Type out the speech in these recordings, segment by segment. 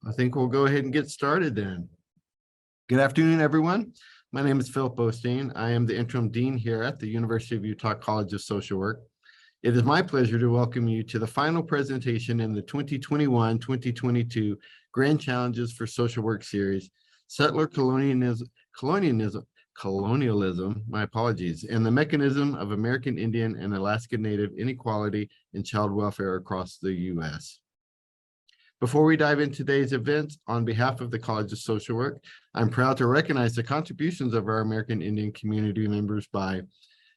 I think we'll go ahead and get started then. Good afternoon, everyone. My name is Philip Osteen. I am the interim dean here at the University of Utah College of Social Work. It is my pleasure to welcome you to the final presentation in the 2021-2022 Grand Challenges for Social Work series, Settler Colonialism, my apologies, and the Mechanism of American Indian and Alaska Native Inequality and Child Welfare across the U.S. Before we dive into today's event, on behalf of the College of Social Work, I'm proud to recognize the contributions of our American Indian community members by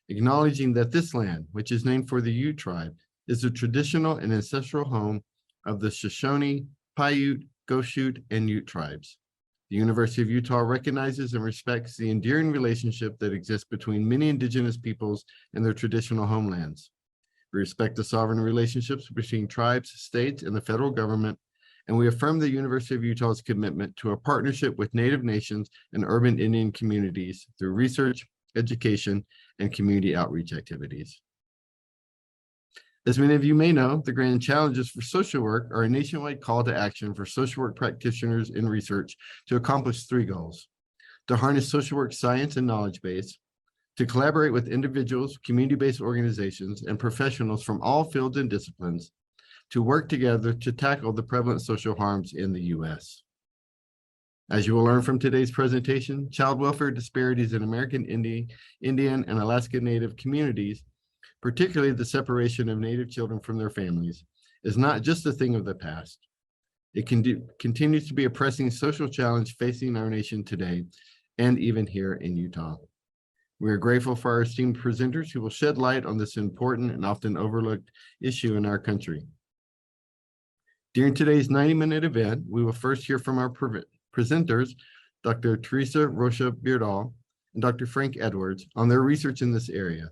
acknowledging that this land, which is named for the Ute tribe, is the traditional and ancestral home of the Shoshone, Paiute, Goshute, and Ute tribes. The University of Utah recognizes and respects the enduring relationship that exists between many Indigenous peoples and their traditional homelands. We respect the sovereign relationships between tribes, states, and the federal government, and we affirm the University of Utah's commitment to a partnership with Native nations and urban Indian communities through research, education, and community outreach activities. As many of you may know, the Grand Challenges for Social Work are a nationwide call to action for social work practitioners in research to accomplish three goals: to harness social work science and knowledge base, to collaborate with individuals, community-based organizations, and professionals from all fields and disciplines, to work together to tackle the prevalent social harms in the U.S. As you will learn from today's presentation, child welfare disparities in American Indian and Alaska Native communities, particularly the separation of Native children from their families, is not just a thing of the past. It continues to be a pressing social challenge facing our nation today, and even here in Utah. We are grateful for our esteemed presenters who will shed light on this important and often overlooked issue in our country. During today's 90-minute event, we will first hear from our presenters, Dr. Theresa Rocha Beardall and Dr. Frank Edwards, on their research in this area.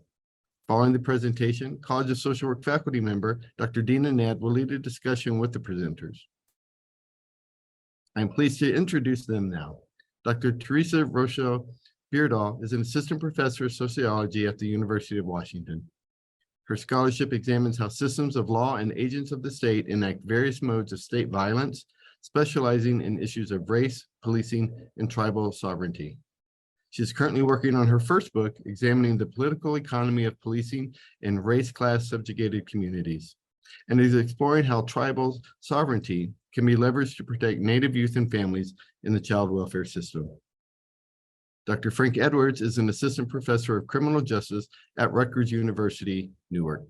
Following the presentation, College of Social Work faculty member, Dr. Dena Ned, will lead a discussion with the presenters. I'm pleased to introduce them now. Dr. Theresa Rocha Beardall is an assistant professor of sociology at the University of Washington. Her scholarship examines how systems of law and agents of the state enact various modes of state violence, specializing in issues of race, policing, and tribal sovereignty. She is currently working on her first book, examining the political economy of policing in race-class subjugated communities, and is exploring how tribal sovereignty can be leveraged to protect Native youth and families in the child welfare system. Dr. Frank Edwards is an assistant professor of criminal justice at Rutgers University, Newark.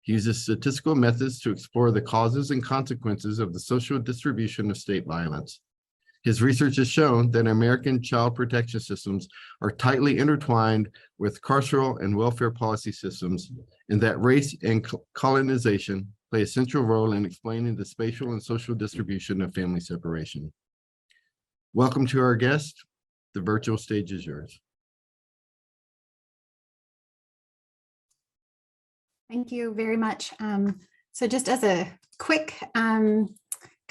He uses statistical methods to explore the causes and consequences of the social distribution of state violence. His research has shown that American child protection systems are tightly intertwined with carceral and welfare policy systems, and that race and colonization play a central role in explaining the spatial and social distribution of family separation. Welcome to our guest. The virtual stage is yours. Thank you very much. So just as a quick kind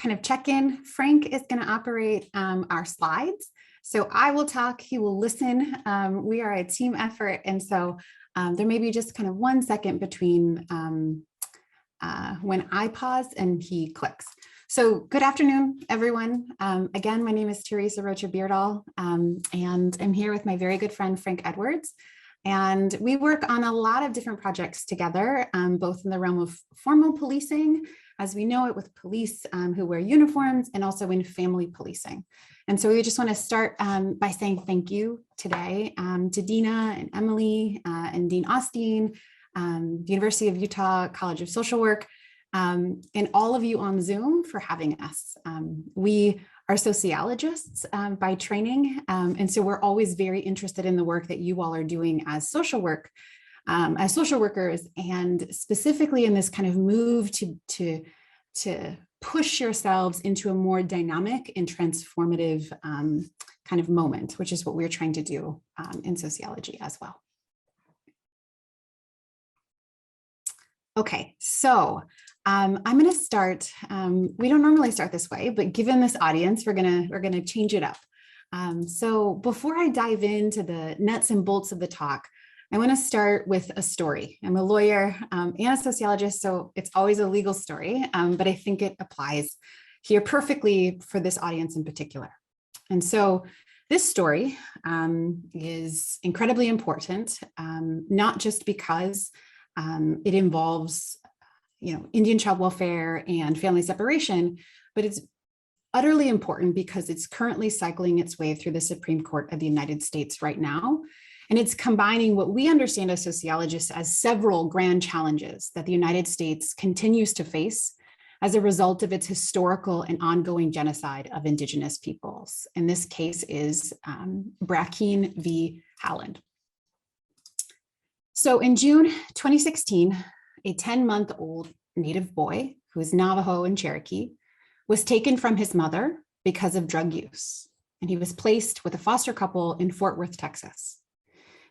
of check-in, Frank is going to operate our slides. So I will talk, he will listen. We are a team effort, and so there may be just kind of 1 second between when I pause and he clicks. So good afternoon, everyone. Again, my name is Theresa Rocha Beardall, and I'm here with my very good friend, Frank Edwards. And we work on a lot of different projects together, both in the realm of formal policing, as we know it, with police who wear uniforms, and also in family policing. And so we just want to start by saying thank you today to Dena and Emily and Dean Osteen, the University of Utah College of Social Work, and all of you on Zoom for having us. We are sociologists by training, and so we're always very interested in the work that you all are doing as social workers, and specifically in this kind of move to push yourselves into a more dynamic and transformative kind of moment, which is what we're trying to do in sociology as well. Okay, so I'm going to start. We don't normally start this way, but given this audience, we're gonna change it up. So before I dive into the nuts and bolts of the talk, I want to start with a story. I'm a lawyer and a sociologist, so it's always a legal story, but I think it applies here perfectly for this audience in particular. And so this story is incredibly important, not just because it involves, Indian child welfare and family separation, but it's utterly important because it's currently cycling its way through the Supreme Court of the United States right now. And it's combining what we understand as sociologists as several grand challenges that the United States continues to face as a result of its historical and ongoing genocide of Indigenous peoples. And this case is Brackeen v. Howland. So in June 2016, a 10-month-old Native boy who is Navajo and Cherokee was taken from his mother because of drug use, and he was placed with a foster couple in Fort Worth, Texas.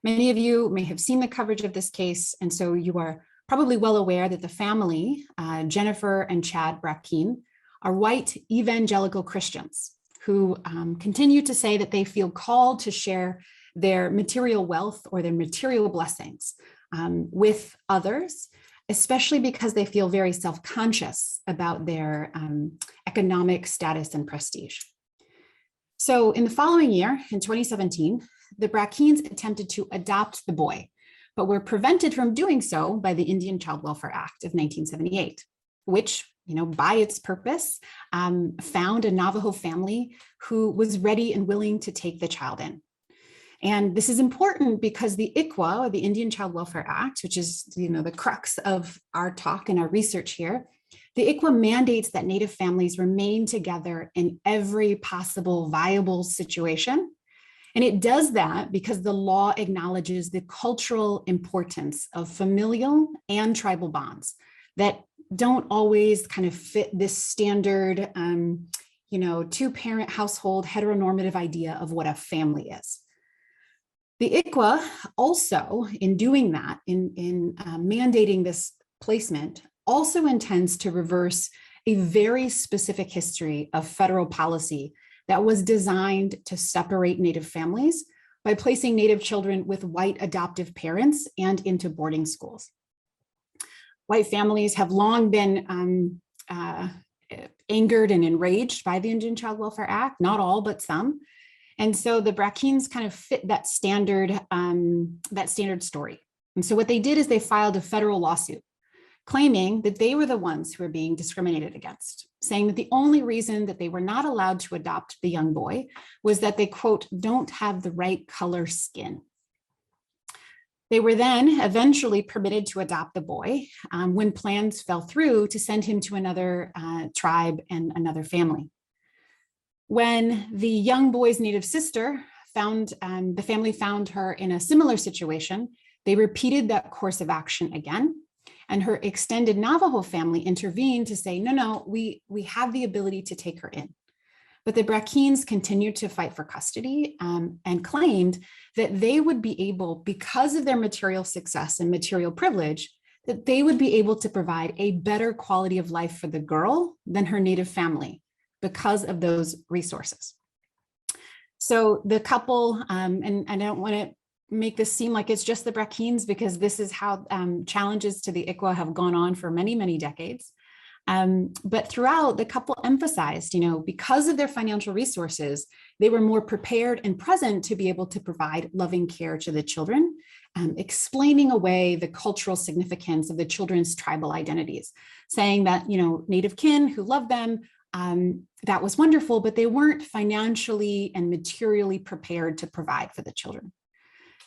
Many of you may have seen the coverage of this case, and so you are probably well aware that the family, Jennifer and Chad Brackeen, are white evangelical Christians who continue to say that they feel called to share their material wealth or their material blessings with others, especially because they feel very self-conscious about their economic status and prestige. So in the following year, in 2017, the Brackeens attempted to adopt the boy, but were prevented from doing so by the Indian Child Welfare Act of 1978, which, by its purpose, found a Navajo family who was ready and willing to take the child in. And this is important because the Iqla, or the Indian Child Welfare Act, which is the crux of our talk and our research here, the Iqla mandates that Native families remain together in every possible viable situation. And it does that because the law acknowledges the cultural importance of familial and tribal bonds that don't always kind of fit this standard, two-parent household heteronormative idea of what a family is. The Iqla also, in doing that, in mandating this placement, also intends to reverse a very specific history of federal policy that was designed to separate Native families by placing Native children with white adoptive parents and into boarding schools. White families have long been angered and enraged by the Indian Child Welfare Act, not all, but some. And so the Brackeens kind of fit that standard story. And so what they did is they filed a federal lawsuit claiming that they were the ones who were being discriminated against, saying that the only reason that they were not allowed to adopt the young boy was that they, quote, don't have the right color skin. They were then eventually permitted to adopt the boy when plans fell through to send him to another tribe and another family. When the young boy's Native sister the family found her in a similar situation, they repeated that course of action again. And her extended Navajo family intervened to say, no, we have the ability to take her in. But the Brackeens continued to fight for custody and claimed that they would be able, because of their material success and material privilege, that they would be able to provide a better quality of life for the girl than her Native family because of those resources. So the couple, and I don't want to make this seem like it's just the Brackeens, because this is how challenges to the Iqla have gone on for many, many decades. But throughout, the couple emphasized, because of their financial resources, they were more prepared and present to be able to provide loving care to the children, explaining away the cultural significance of the children's tribal identities, saying that, Native kin who loved them, that was wonderful, but they weren't financially and materially prepared to provide for the children.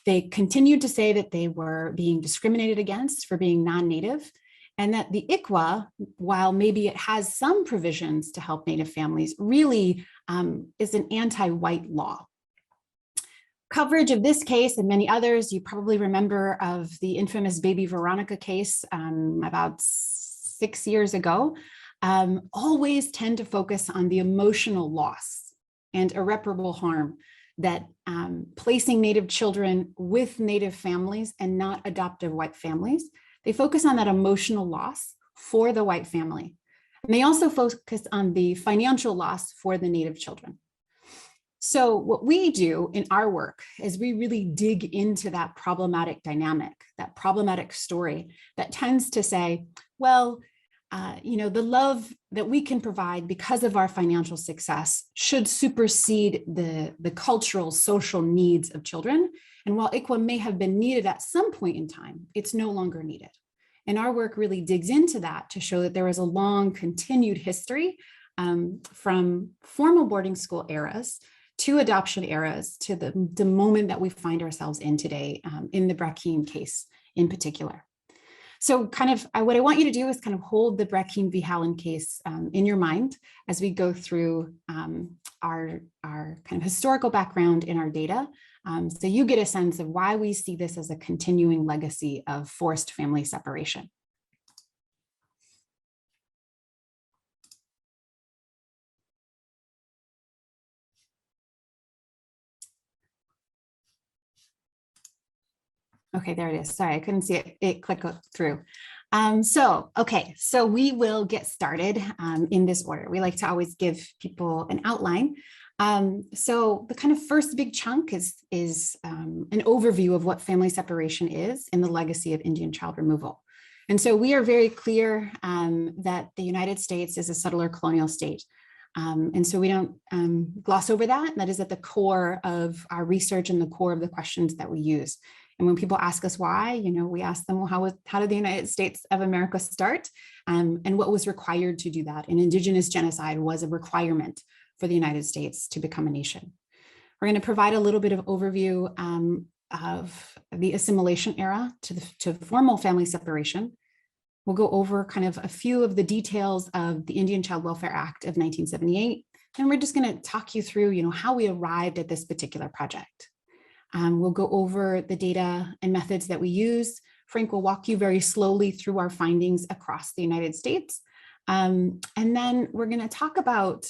They continued to say that they were being discriminated against for being non-Native, and that the Iqla, while maybe it has some provisions to help Native families, really is an anti-white law. Coverage of this case and many others, you probably remember of the infamous Baby Veronica case about 6 years ago, always tend to focus on the emotional loss and irreparable harm that placing Native children with Native families and not adoptive white families, they focus on that emotional loss for the white family. And they also focus on the financial loss for the Native children. So what we do in our work is we really dig into that problematic dynamic, that problematic story that tends to say, well, the love that we can provide because of our financial success should supersede the cultural, social needs of children. And while Iqla may have been needed at some point in time, it's no longer needed. And our work really digs into that to show that there is a long continued history from formal boarding school eras to adoption eras to the moment that we find ourselves in today, in the Brackeen case in particular. So what I want you to do is kind of hold the Brackeen v. Hallen case in your mind as we go through our kind of historical background in our data. So you get a sense of why we see this as a continuing legacy of forced family separation. Okay, there it is. Sorry, I couldn't see it click through. So we will get started in this order. We like to always give people an outline. So the kind of first big chunk is an overview of what family separation is in the legacy of Indian child removal. And so we are very clear that the United States is a settler colonial state. And so we don't gloss over that. That is at the core of our research and the core of the questions that we use. And when people ask us why, we ask them, well, how did the United States of America start? And what was required to do that? And Indigenous genocide was a requirement for the United States to become a nation. We're going to provide a little bit of overview of the Assimilation Era to formal family separation. We'll go over kind of a few of the details of the Indian Child Welfare Act of 1978. And we're just going to talk you through, how we arrived at this particular project. We'll go over the data and methods that we use. Frank will walk you very slowly through our findings across the United States. And then we're going to talk about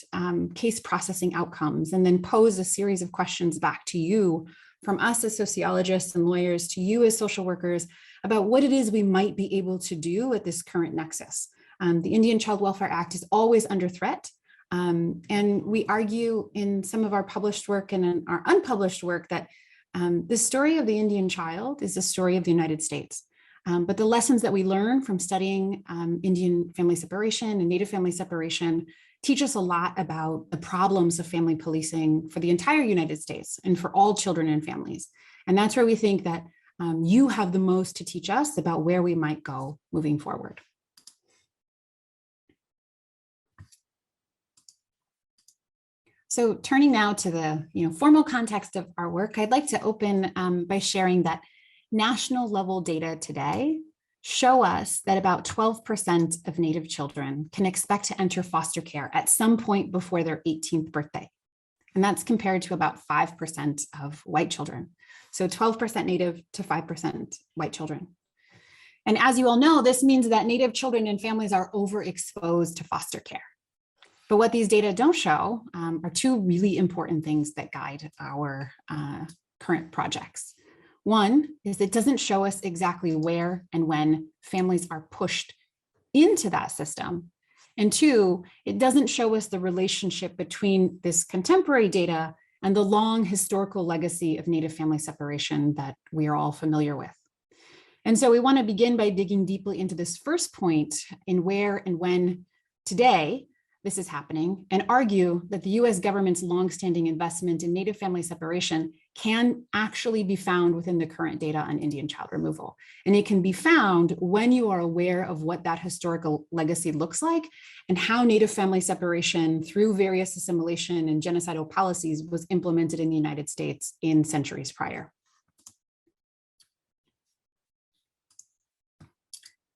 case processing outcomes and then pose a series of questions back to you from us as sociologists and lawyers to you as social workers about what it is we might be able to do at this current nexus. The Indian Child Welfare Act is always under threat. And we argue in some of our published work and in our unpublished work that the story of the Indian child is the story of the United States. But the lessons that we learn from studying Indian family separation and Native family separation teach us a lot about the problems of family policing for the entire United States and for all children and families. And that's where we think that you have the most to teach us about where we might go moving forward. So turning now to the formal context of our work, I'd like to open by sharing that national level data today show us that about 12% of Native children can expect to enter foster care at some point before their 18th birthday. And that's compared to about 5% of white children. So 12% Native to 5% white children. And as you all know, this means that Native children and families are overexposed to foster care. But what these data don't show are two really important things that guide our current projects. One is it doesn't show us exactly where and when families are pushed into that system. And two, it doesn't show us the relationship between this contemporary data and the long historical legacy of Native family separation that we are all familiar with. And so we want to begin by digging deeply into this first point in where and when today this is happening, and argue that the US government's longstanding investment in Native family separation can actually be found within the current data on Indian child removal. And it can be found when you are aware of what that historical legacy looks like and how Native family separation through various assimilation and genocidal policies was implemented in the United States in centuries prior.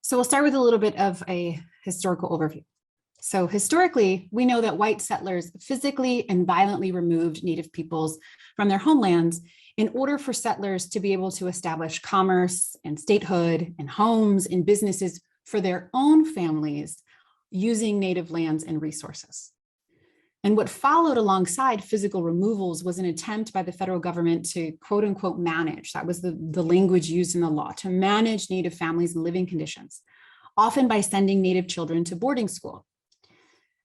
So we'll start with a little bit of a historical overview. So historically, we know that white settlers physically and violently removed Native peoples from their homelands in order for settlers to be able to establish commerce and statehood and homes and businesses for their own families using Native lands and resources. And what followed alongside physical removals was an attempt by the federal government to quote unquote manage, that was the language used in the law, to manage Native families and living conditions, often by sending Native children to boarding school.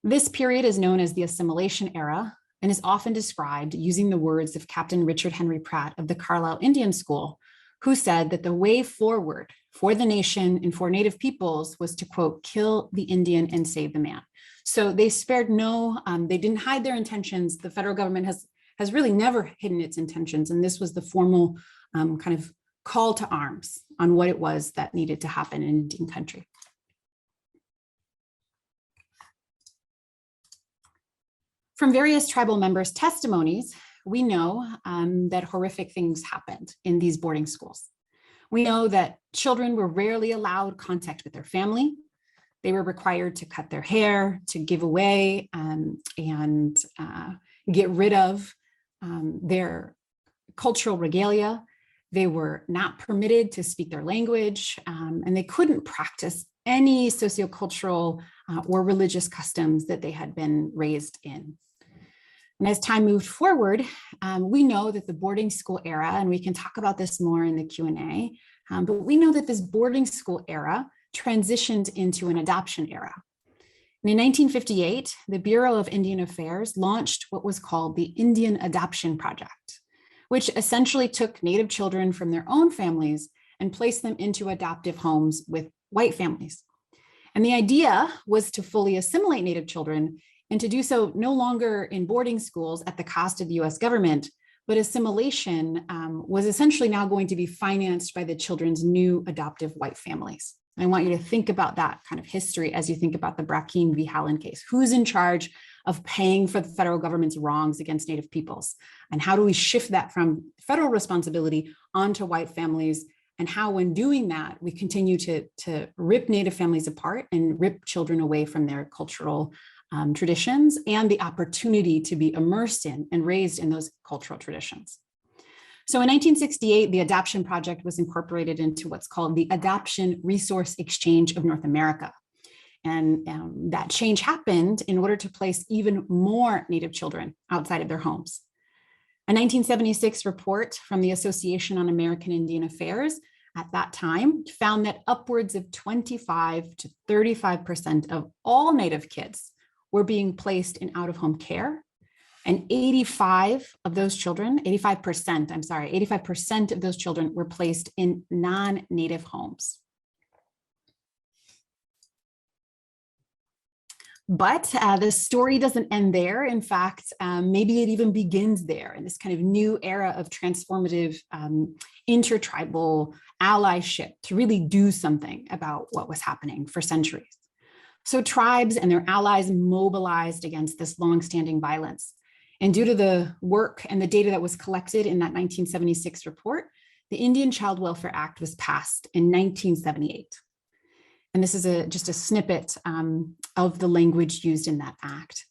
This period is known as the Assimilation Era and is often described using the words of Captain Richard Henry Pratt of the Carlisle Indian School, who said that the way forward for the nation and for Native peoples was to, quote, kill the Indian and save the man. So they spared no, they didn't hide their intentions. The federal government has really never hidden its intentions. And this was the formal kind of call to arms on what it was that needed to happen in Indian country. From various tribal members' testimonies, we know that horrific things happened in these boarding schools. We know that children were rarely allowed contact with their family. They were required to cut their hair, to give away and get rid of their cultural regalia. They were not permitted to speak their language, and they couldn't practice any sociocultural or religious customs that they had been raised in. And as time moved forward, we know that the boarding school era, and we can talk about this more in the Q&A, but we know that this boarding school era transitioned into an adoption era. And in 1958, the Bureau of Indian Affairs launched what was called the Indian Adoption Project, which essentially took Native children from their own families and placed them into adoptive homes with white families. And the idea was to fully assimilate Native children and to do so no longer in boarding schools at the cost of the US government, but assimilation was essentially now going to be financed by the children's new adoptive white families. I want you to think about that kind of history as you think about the Brackeen v. Halland case. Who's in charge of paying for the federal government's wrongs against Native peoples? And how do we shift that from federal responsibility onto white families? And how, when doing that, we continue to rip Native families apart and rip children away from their cultural traditions and the opportunity to be immersed in and raised in those cultural traditions. So in 1968, the Adoption Project was incorporated into what's called the Adoption Resource Exchange of North America. And that change happened in order to place even more Native children outside of their homes. A 1976 report from the Association on American Indian Affairs at that time found that upwards of 25 to 35% of all Native kids were being placed in out-of-home care. And 85% of those children were placed in non-Native homes. But the story doesn't end there. In fact, maybe it even begins there in this kind of new era of transformative intertribal allyship to really do something about what was happening for centuries. So tribes and their allies mobilized against this longstanding violence. And due to the work and the data that was collected in that 1976 report, the Indian Child Welfare Act was passed in 1978. And this is just a snippet of the language used in that act.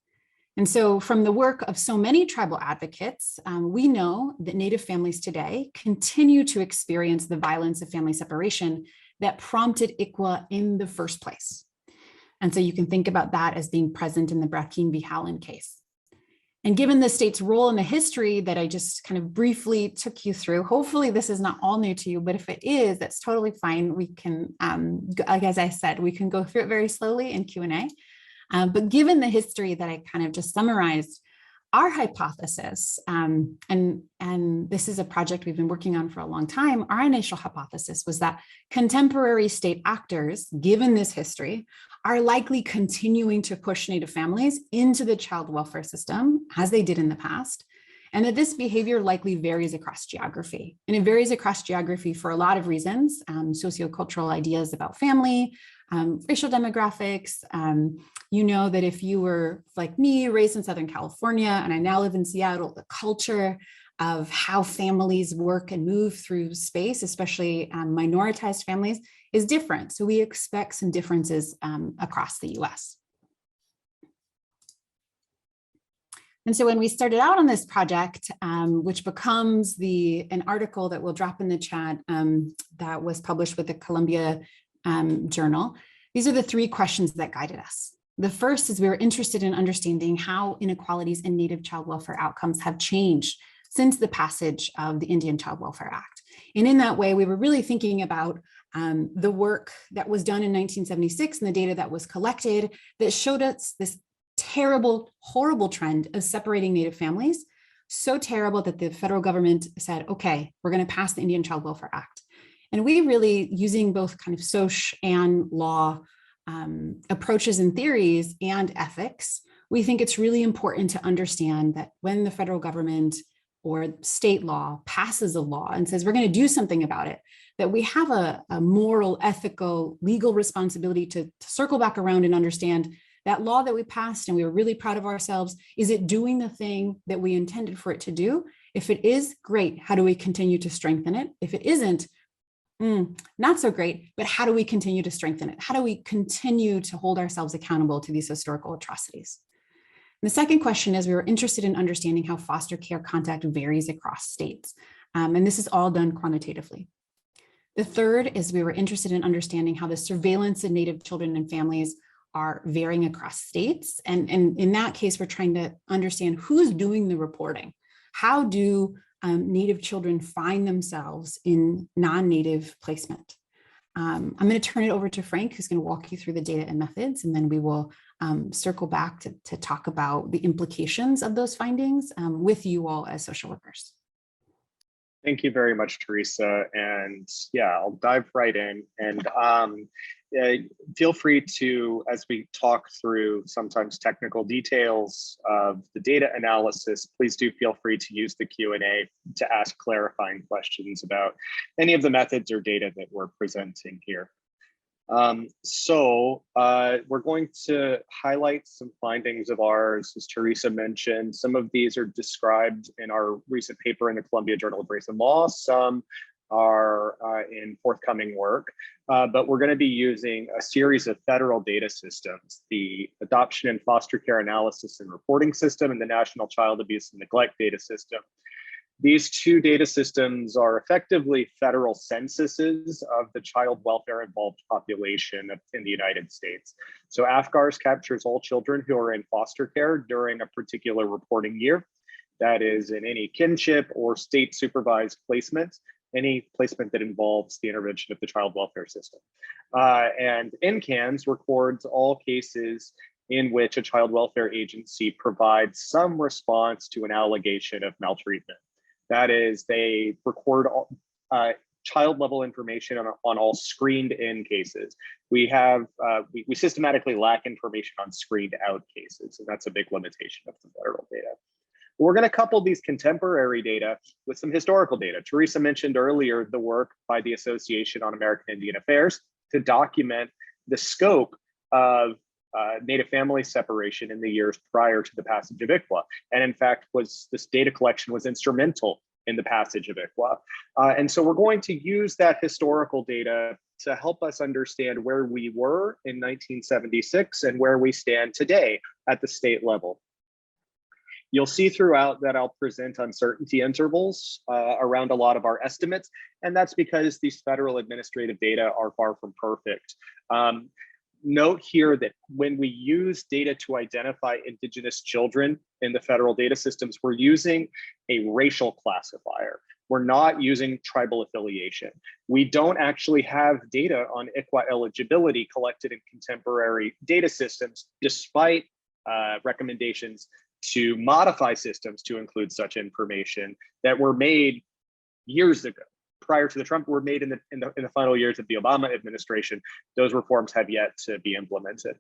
And so from the work of so many tribal advocates, we know that Native families today continue to experience the violence of family separation that prompted Iqla in the first place. And so you can think about that as being present in the Brackeen v. Halland case. And given the state's role in the history that I just kind of briefly took you through, hopefully this is not all new to you, but if it is, that's totally fine. We can, like as I said, we can go through it very slowly in Q&A. But given the history that I kind of just summarized, our hypothesis, and this is a project we've been working on for a long time, our initial hypothesis was that contemporary state actors, given this history, are likely continuing to push Native families into the child welfare system as they did in the past, and that this behavior likely varies across geography. And it varies across geography for a lot of reasons, sociocultural ideas about family, racial demographics. You know that if you were like me, raised in Southern California, and I now live in Seattle, the culture of how families work and move through space, especially minoritized families, is different. So we expect some differences across the US. And so when we started out on this project, which becomes an article that we'll drop in the chat that was published with the Columbia Journal, these are the three questions that guided us. The first is we were interested in understanding how inequalities in Native child welfare outcomes have changed since the passage of the Indian Child Welfare Act. And in that way, we were really thinking about the work that was done in 1976 and the data that was collected that showed us this terrible, horrible trend of separating Native families, so terrible that the federal government said, okay, we're going to pass the Indian Child Welfare Act. And we really, using both kind of social and law approaches and theories and ethics, we think it's really important to understand that when the federal government or state law passes a law and says we're going to do something about it, that we have a moral, ethical, legal responsibility to circle back around and understand that law that we passed and we were really proud of ourselves, is it doing the thing that we intended for it to do? If it is, great. How do we continue to strengthen it? If it isn't, not so great, but how do we continue to strengthen it? How do we continue to hold ourselves accountable to these historical atrocities? And the second question is, we were interested in understanding how foster care contact varies across states. And this is all done quantitatively. The third is we were interested in understanding how the surveillance of Native children and families are varying across states. And in that case, we're trying to understand who's doing the reporting. How do Native children find themselves in non-Native placement? I'm going to turn it over to Frank, who's going to walk you through the data and methods, and then we will circle back to talk about the implications of those findings with you all as social workers. Thank you very much, Teresa. And yeah, I'll dive right in. And feel free to, as we talk through sometimes technical details of the data analysis, please do feel free to use the Q&A to ask clarifying questions about any of the methods or data that we're presenting here. We're going to highlight some findings of ours. As Teresa mentioned, some of these are described in our recent paper in the Columbia Journal of Race and Law. Some are in forthcoming work, but we're going to be using a series of federal data systems, the Adoption and Foster Care Analysis and Reporting System and the National Child Abuse and Neglect Data System. These two data systems are effectively federal censuses of the child welfare involved population in the United States. So AFCARS captures all children who are in foster care during a particular reporting year. That is in any kinship or state supervised placement, any placement that involves the intervention of the child welfare system. And NCANS records all cases in which a child welfare agency provides some response to an allegation of maltreatment. That is, they record child level information on all screened in cases. We systematically lack information on screened out cases, and that's a big limitation of the federal data. We're going to couple these contemporary data with some historical data. Teresa mentioned earlier the work by the Association on American Indian Affairs to document the scope of Native family separation in the years prior to the passage of Iqla. And in fact, this data collection was instrumental in the passage of Iqla. And so we're going to use that historical data to help us understand where we were in 1976 and where we stand today at the state level. You'll see throughout that I'll present uncertainty intervals around a lot of our estimates, and that's because these federal administrative data are far from perfect. Note here that when we use data to identify Indigenous children in the federal data systems, we're using a racial classifier. We're not using tribal affiliation. We don't actually have data on Iqla eligibility collected in contemporary data systems, despite recommendations to modify systems to include such information that were made years ago. Prior to the Trump, were made in the final years of the Obama administration. Those reforms have yet to be implemented.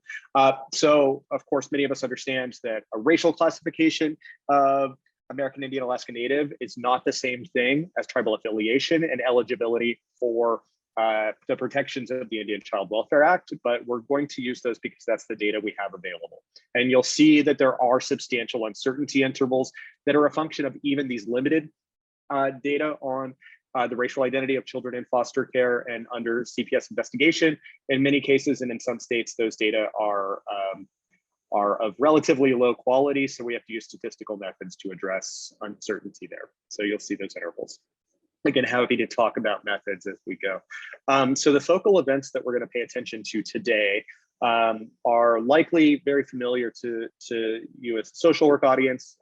So, of course, many of us understand that a racial classification of American Indian Alaska Native is not the same thing as tribal affiliation and eligibility for the protections of the Indian Child Welfare Act, but we're going to use those because that's the data we have available. And you'll see that there are substantial uncertainty intervals that are a function of even these limited data on the racial identity of children in foster care and under CPS investigation. In many cases, and in some states, those data are of relatively low quality, so we have to use statistical methods to address uncertainty there. So you'll see those intervals. Again, happy to talk about methods as we go. So the focal events that we're going to pay attention to today are likely very familiar to you as a social work audience,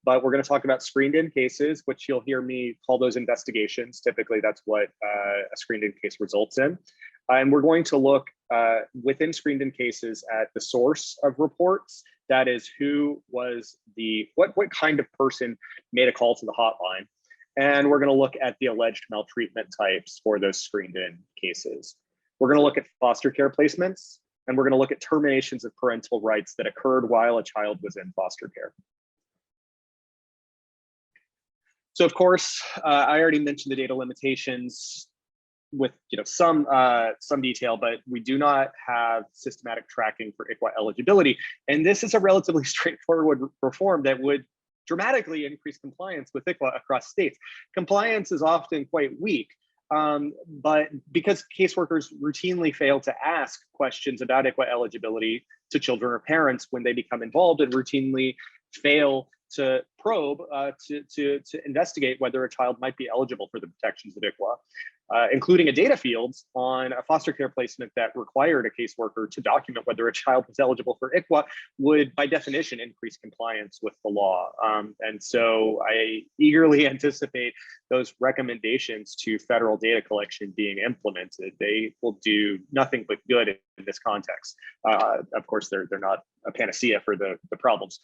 but we're going to talk about screened in cases, which you'll hear me call those investigations. Typically, that's what a screened in case results in. And we're going to look within screened in cases at the source of reports. That is, who was what kind of person made a call to the hotline. And we're going to look at the alleged maltreatment types for those screened in cases. We're going to look at foster care placements, and we're going to look at terminations of parental rights that occurred while a child was in foster care. So of course, I already mentioned the data limitations with some detail, but we do not have systematic tracking for Iqla eligibility. And this is a relatively straightforward reform that would dramatically increase compliance with Iqla across states. Compliance is often quite weak, but because caseworkers routinely fail to ask questions about Iqla eligibility to children or parents when they become involved, and routinely fail to probe to investigate whether a child might be eligible for the protections of Iqla, including a data field on a foster care placement that required a caseworker to document whether a child was eligible for Iqla would, by definition, increase compliance with the law. And so I eagerly anticipate those recommendations to federal data collection being implemented. They will do nothing but good in this context. Of course, they're not a panacea for the problems.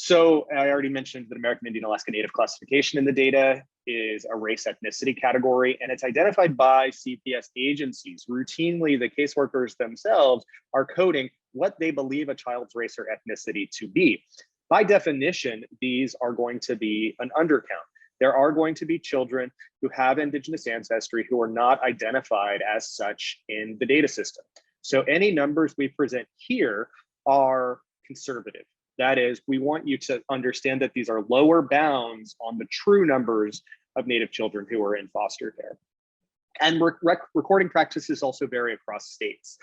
So I already mentioned that American Indian Alaska Native classification in the data is a race ethnicity category, and it's identified by CPS agencies. Routinely, the caseworkers themselves are coding what they believe a child's race or ethnicity to be. By definition, these are going to be an undercount. There are going to be children who have Indigenous ancestry who are not identified as such in the data system. So any numbers we present here are conservative. That is, we want you to understand that these are lower bounds on the true numbers of Native children who are in foster care. And recording practices also vary across states.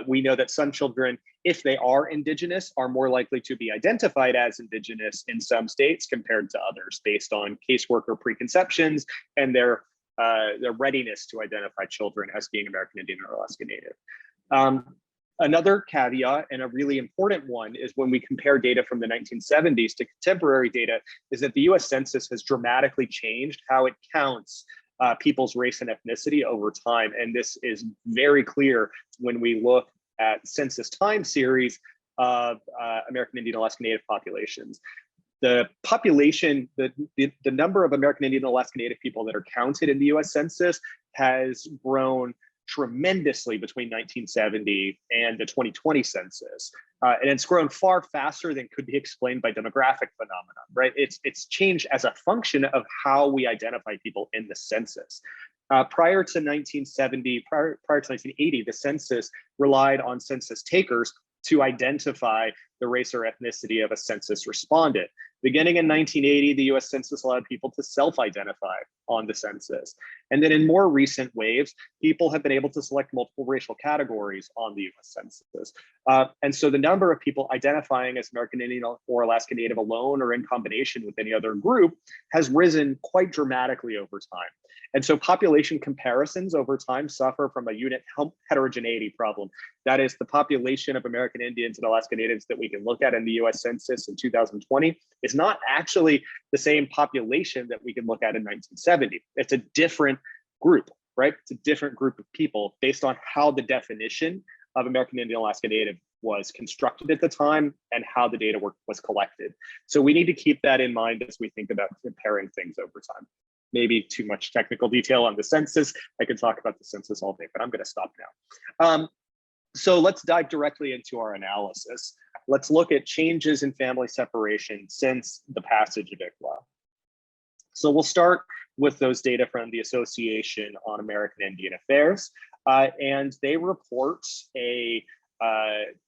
We know that some children, if they are Indigenous, are more likely to be identified as Indigenous in some states compared to others, based on caseworker preconceptions and their readiness to identify children as being American Indian or Alaska Native. Another caveat, and a really important one, is when we compare data from the 1970s to contemporary data, is that the US Census has dramatically changed how it counts people's race and ethnicity over time. And this is very clear when we look at census time series of American Indian Alaska Native populations. The population, the number of American Indian Alaska Native people that are counted in the US Census has grown tremendously between 1970 and the 2020 census. And it's grown far faster than could be explained by demographic phenomena, right? It's changed as a function of how we identify people in the census. Prior to 1970, prior to 1980, the census relied on census takers to identify the race or ethnicity of a census respondent. Beginning in 1980, the US Census allowed people to self-identify on the census. And then in more recent waves, people have been able to select multiple racial categories on the US Census. And so the number of people identifying as American Indian or Alaska Native alone or in combination with any other group has risen quite dramatically over time. And so population comparisons over time suffer from a unit heterogeneity problem. That is, the population of American Indians and Alaska Natives that we can look at in the US Census in 2020 is not actually the same population that we can look at in 1970. It's a different group, right? It's a different group of people based on how the definition of American Indian Alaska Native was constructed at the time and how the data was collected. So we need to keep that in mind as we think about comparing things over time. Maybe too much technical detail on the census. I could talk about the census all day, but I'm going to stop now. So let's dive directly into our analysis. Let's look at changes in family separation since the passage of Iqla. So we'll start with those data from the Association on American Indian Affairs, and they report a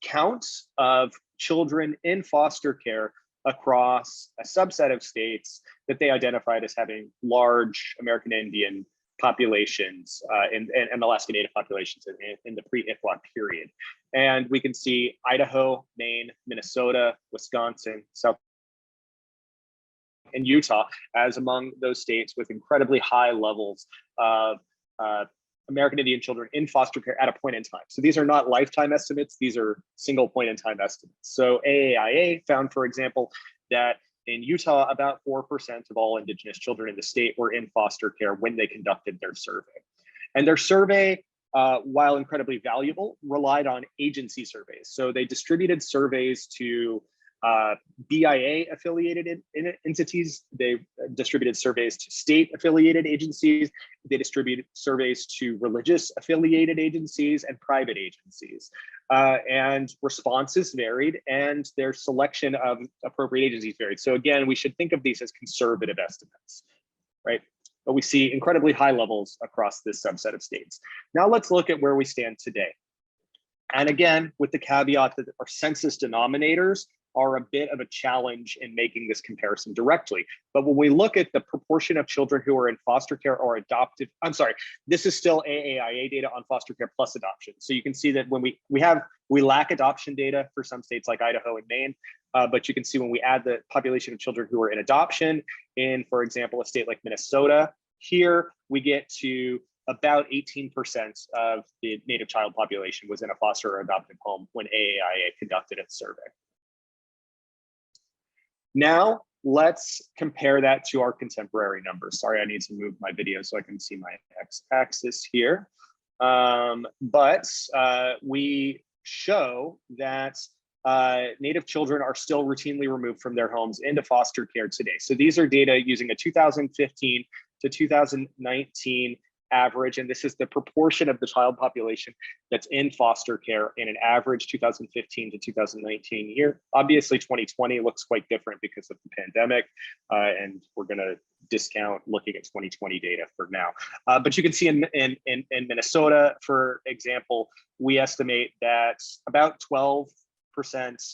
count of children in foster care across a subset of states that they identified as having large American Indian populations and Alaska Native populations in the pre-Iqla period. And we can see Idaho, Maine, Minnesota, Wisconsin, South, and Utah as among those states with incredibly high levels of American Indian children in foster care at a point in time. So these are not lifetime estimates, these are single point in time estimates. So AAIA found, for example, that in Utah, about 4% of all Indigenous children in the state were in foster care when they conducted their survey. And their survey, while incredibly valuable, relied on agency surveys. So they distributed surveys to BIA affiliated entities. They distributed surveys to state affiliated agencies. They distributed surveys to religious affiliated agencies and private agencies. And responses varied and their selection of appropriate agencies varied. So again, we should think of these as conservative estimates, right? But we see incredibly high levels across this subset of states. Now let's look at where we stand today. And again, with the caveat that our census denominators are a bit of a challenge in making this comparison directly. But when we look at the proportion of children who are in foster care or adopted, I'm sorry, this is still AAIA data on foster care plus adoption. So you can see that when we lack adoption data for some states like Idaho and Maine, but you can see when we add the population of children who are in adoption in, for example, a state like Minnesota, here we get to about 18% of the native child population was in a foster or adoptive home when AAIA conducted its survey. Now, let's compare that to our contemporary numbers. Sorry, I need to move my video so I can see my x-axis here. We show that Native children are still routinely removed from their homes into foster care today. So these are data using a 2015 to 2019 average, and this is the proportion of the child population that's in foster care in an average 2015 to 2019 year. Obviously, 2020 looks quite different because of the pandemic, and we're going to discount looking at 2020 data for now. But you can see in Minnesota, for example, we estimate that about 12%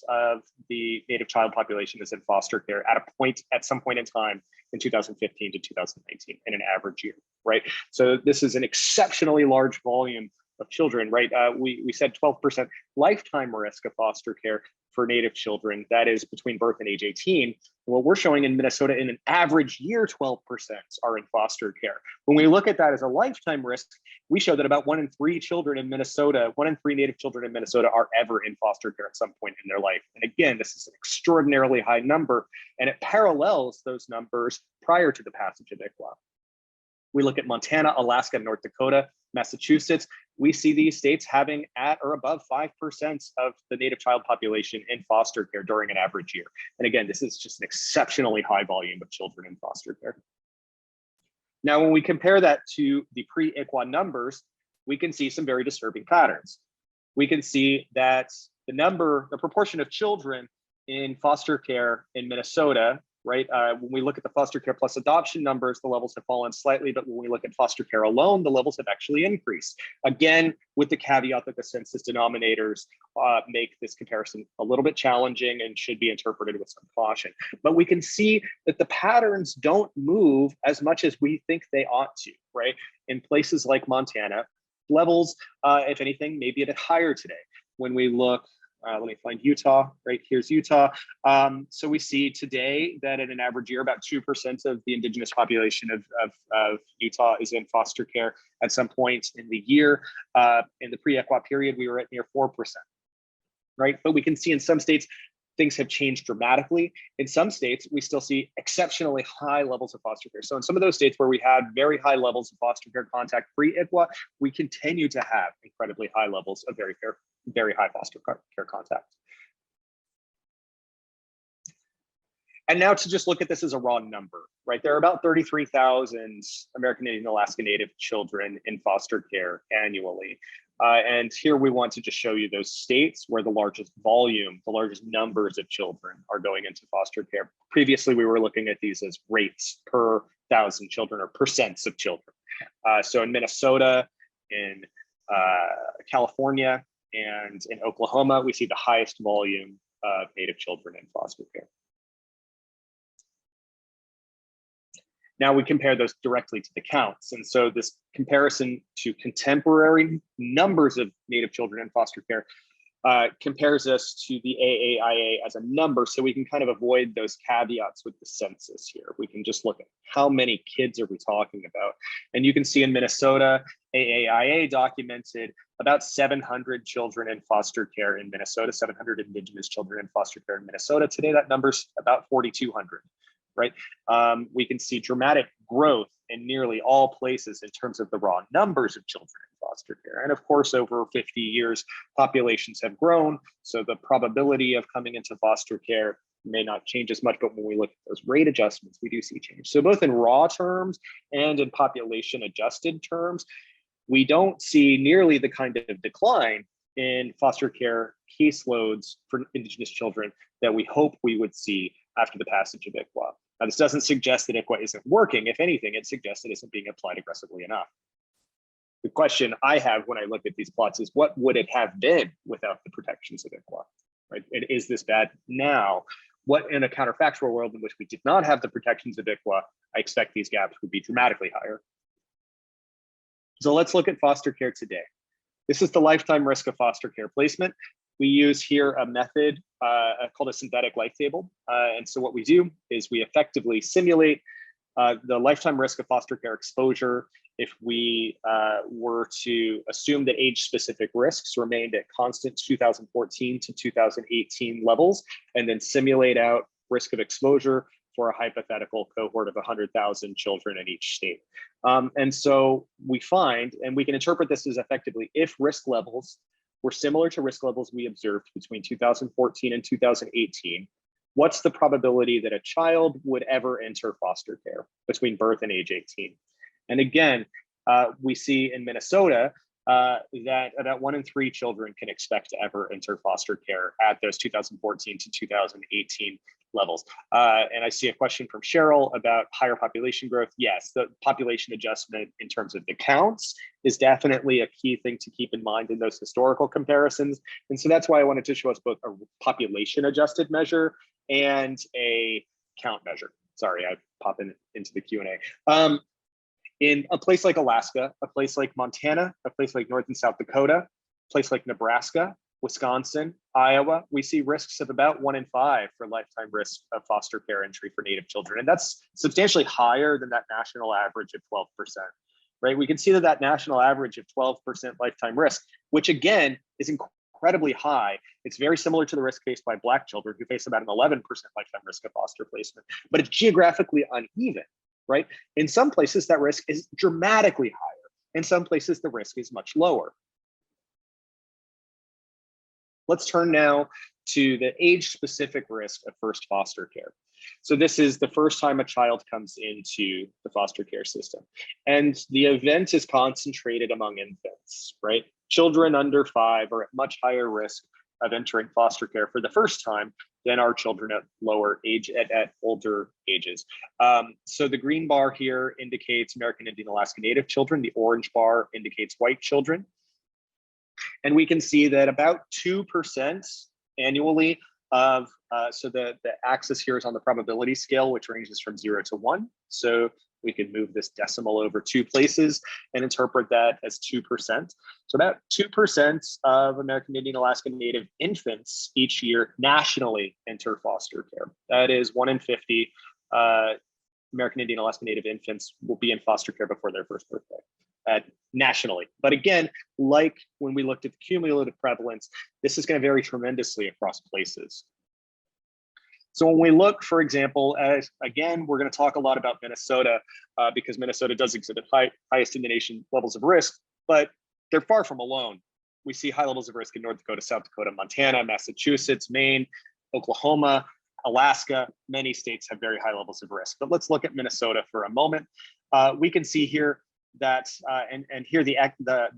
of the native child population is in foster care at some point in time in 2015 to 2019 in an average year, right? So this is an exceptionally large volume of children, right? We said 12% lifetime risk of foster care for native children, that is between birth and age 18. What we're showing in Minnesota in an average year, 12% are in foster care. When we look at that as a lifetime risk, we show that about 1 in 3 children in Minnesota, 1 in 3 native children in Minnesota are ever in foster care at some point in their life. And again, this is an extraordinarily high number, and it parallels those numbers prior to the passage of Iqla. We look at Montana, Alaska, North Dakota, Massachusetts. We see these states having at or above 5% of the native child population in foster care during an average year. And again, this is just an exceptionally high volume of children in foster care. Now, when we compare that to the pre-Iqla numbers, we can see some very disturbing patterns. We can see that the proportion of children in foster care in Minnesota, right? When we look at the foster care plus adoption numbers, the levels have fallen slightly, but when we look at foster care alone, the levels have actually increased. Again, with the caveat that the census denominators make this comparison a little bit challenging and should be interpreted with some caution. But we can see that the patterns don't move as much as we think they ought to, right? In places like Montana, levels, if anything, may be a bit higher today. When we look, let me find Utah, right? Here's Utah. So we see today that in an average year, about 2% of the indigenous population of Utah is in foster care at some point in the year. In the pre-Iqla period, we were at near 4%, right? But we can see in some states, things have changed dramatically. In some states, we still see exceptionally high levels of foster care. So in some of those states where we had very high levels of foster care contact pre-Iqla, we continue to have incredibly high levels of very high foster care contact. And now to just look at this as a raw number, right? There are about 33,000 American Indian and Alaska Native children in foster care annually. And here we want to just show you those states where the largest volume, the largest numbers of children are going into foster care. Previously, we were looking at these as rates per 1,000 children or percents of children. So in Minnesota, in California, and in Oklahoma, we see the highest volume of Native children in foster care. Now we compare those directly to the counts. And so this comparison to contemporary numbers of Native children in foster care compares us to the AAIA as a number, so we can kind of avoid those caveats with the census here. We can just look at how many kids are we talking about. And you can see in Minnesota, AAIA documented about 700 children in foster care in Minnesota, 700 Indigenous children in foster care in Minnesota. Today, that number's about 4,200. Right? We can see dramatic growth in nearly all places in terms of the raw numbers of children in foster care. And of course, over 50 years, populations have grown. So the probability of coming into foster care may not change as much, but when we look at those rate adjustments, we do see change. So both in raw terms and in population adjusted terms, we don't see nearly the kind of decline in foster care caseloads for Indigenous children that we hope we would see after the passage of Iqla. Now, this doesn't suggest that Iqla isn't working. If anything, it suggests it isn't being applied aggressively enough. The question I have when I look at these plots is, what would it have been without the protections of Iqla? Right? And is this bad now? What, in a counterfactual world in which we did not have the protections of Iqla, I expect these gaps would be dramatically higher. So let's look at foster care today. This is the lifetime risk of foster care placement. We use here a method called a synthetic life table. And so what we do is we effectively simulate the lifetime risk of foster care exposure if we were to assume that age-specific risks remained at constant 2014 to 2018 levels, and then simulate out risk of exposure for a hypothetical cohort of 100,000 children in each state. And so we find, and we can interpret this as effectively, if risk levels were similar to risk levels we observed between 2014 and 2018, what's the probability that a child would ever enter foster care between birth and age 18? And again, we see in Minnesota that about 1 in 3 children can expect to ever enter foster care at those 2014 to 2018 levels. And I see a question from Cheryl about higher population growth. Yes, the population adjustment in terms of the counts is definitely a key thing to keep in mind in those historical comparisons. And so that's why I wanted to show us both a population adjusted measure and a count measure. Sorry, I pop into the Q&A. In a place like Alaska, a place like Montana, a place like North and South Dakota, a place like Nebraska, Wisconsin, Iowa, we see risks of about 1 in 5 for lifetime risk of foster care entry for Native children. And that's substantially higher than that national average of 12%, right? We can see that national average of 12% lifetime risk, which again is incredibly high. It's very similar to the risk faced by Black children who face about an 11% lifetime risk of foster placement, but it's geographically uneven, right? In some places that risk is dramatically higher. In some places the risk is much lower. Let's turn now to the age-specific risk of first foster care. So this is the first time a child comes into the foster care system. And the event is concentrated among infants, right? Children under 5 are at much higher risk of entering foster care for the first time than our children at lower age, at older ages. So the green bar here indicates American Indian Alaska Native children. The orange bar indicates white children. And we can see that about 2% annually of, so the axis here is on the probability scale, which ranges from 0 to 1. So we could move this decimal over 2 places and interpret that as 2%. So about 2% of American Indian Alaska Native infants each year nationally enter foster care. That is 1 in 50 American Indian Alaska Native infants will be in foster care before their first birthday. Nationally. But again, like when we looked at the cumulative prevalence, this is going to vary tremendously across places. So when we look, for example, again, we're going to talk a lot about Minnesota because Minnesota does exhibit highest in the nation levels of risk, but they're far from alone. We see high levels of risk in North Dakota, South Dakota, Montana, Massachusetts, Maine, Oklahoma, Alaska. Many states have very high levels of risk. But let's look at Minnesota for a moment. We can see here that, and here the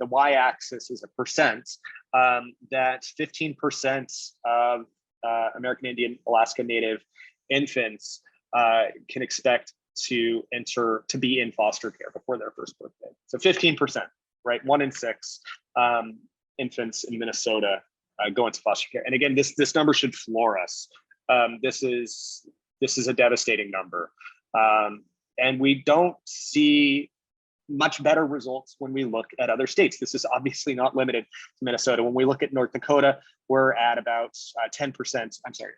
y-axis is a percent, that 15% of American Indian Alaska Native infants can expect to be in foster care before their first birthday. So 15%, right? 1 in 6 infants in Minnesota go into foster care. And again, this number should floor us. This is a devastating number. And we don't see much better results when we look at other states. This is obviously not limited to Minnesota. When we look at North Dakota, we're at about 10%, I'm sorry,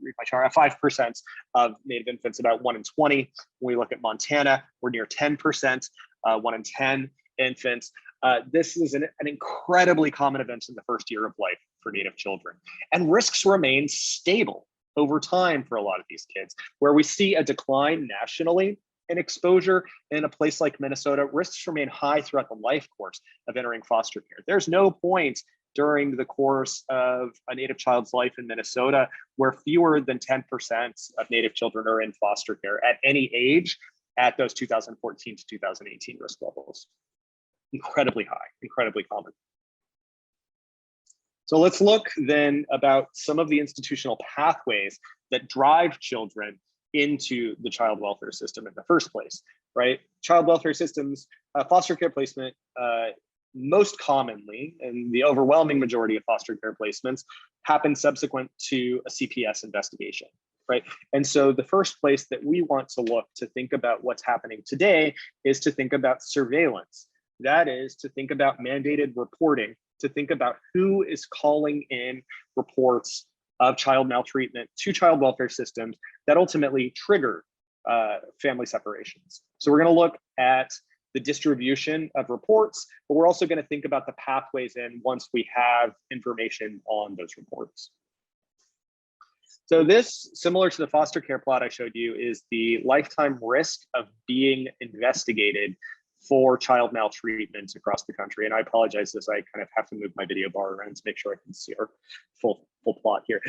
read my chart, 5% of Native infants, about 1 in 20. When we look at Montana, we're near 10%, 1 in 10 infants. This is an incredibly common event in the first year of life for Native children. And risks remain stable over time for a lot of these kids, where we see a decline nationally in exposure. In a place like Minnesota, risks remain high throughout the life course of entering foster care. There's no point during the course of a Native child's life in Minnesota, where fewer than 10% of Native children are in foster care at any age at those 2014 to 2018 risk levels. Incredibly high, incredibly common. So let's look then about some of the institutional pathways that drive children into the child welfare system in the first place, right? Child welfare systems, foster care placement, most commonly, and the overwhelming majority of foster care placements happen subsequent to a CPS investigation, right? And so the first place that we want to look to think about what's happening today is to think about surveillance. That is to think about mandated reporting, to think about who is calling in reports of child maltreatment to child welfare systems that ultimately trigger family separations. So we're going to look at the distribution of reports, but we're also going to think about the pathways in once we have information on those reports. So this, similar to the foster care plot I showed you, is the lifetime risk of being investigated for child maltreatment across the country. And I apologize as I kind of have to move my video bar around to make sure I can see our full plot here.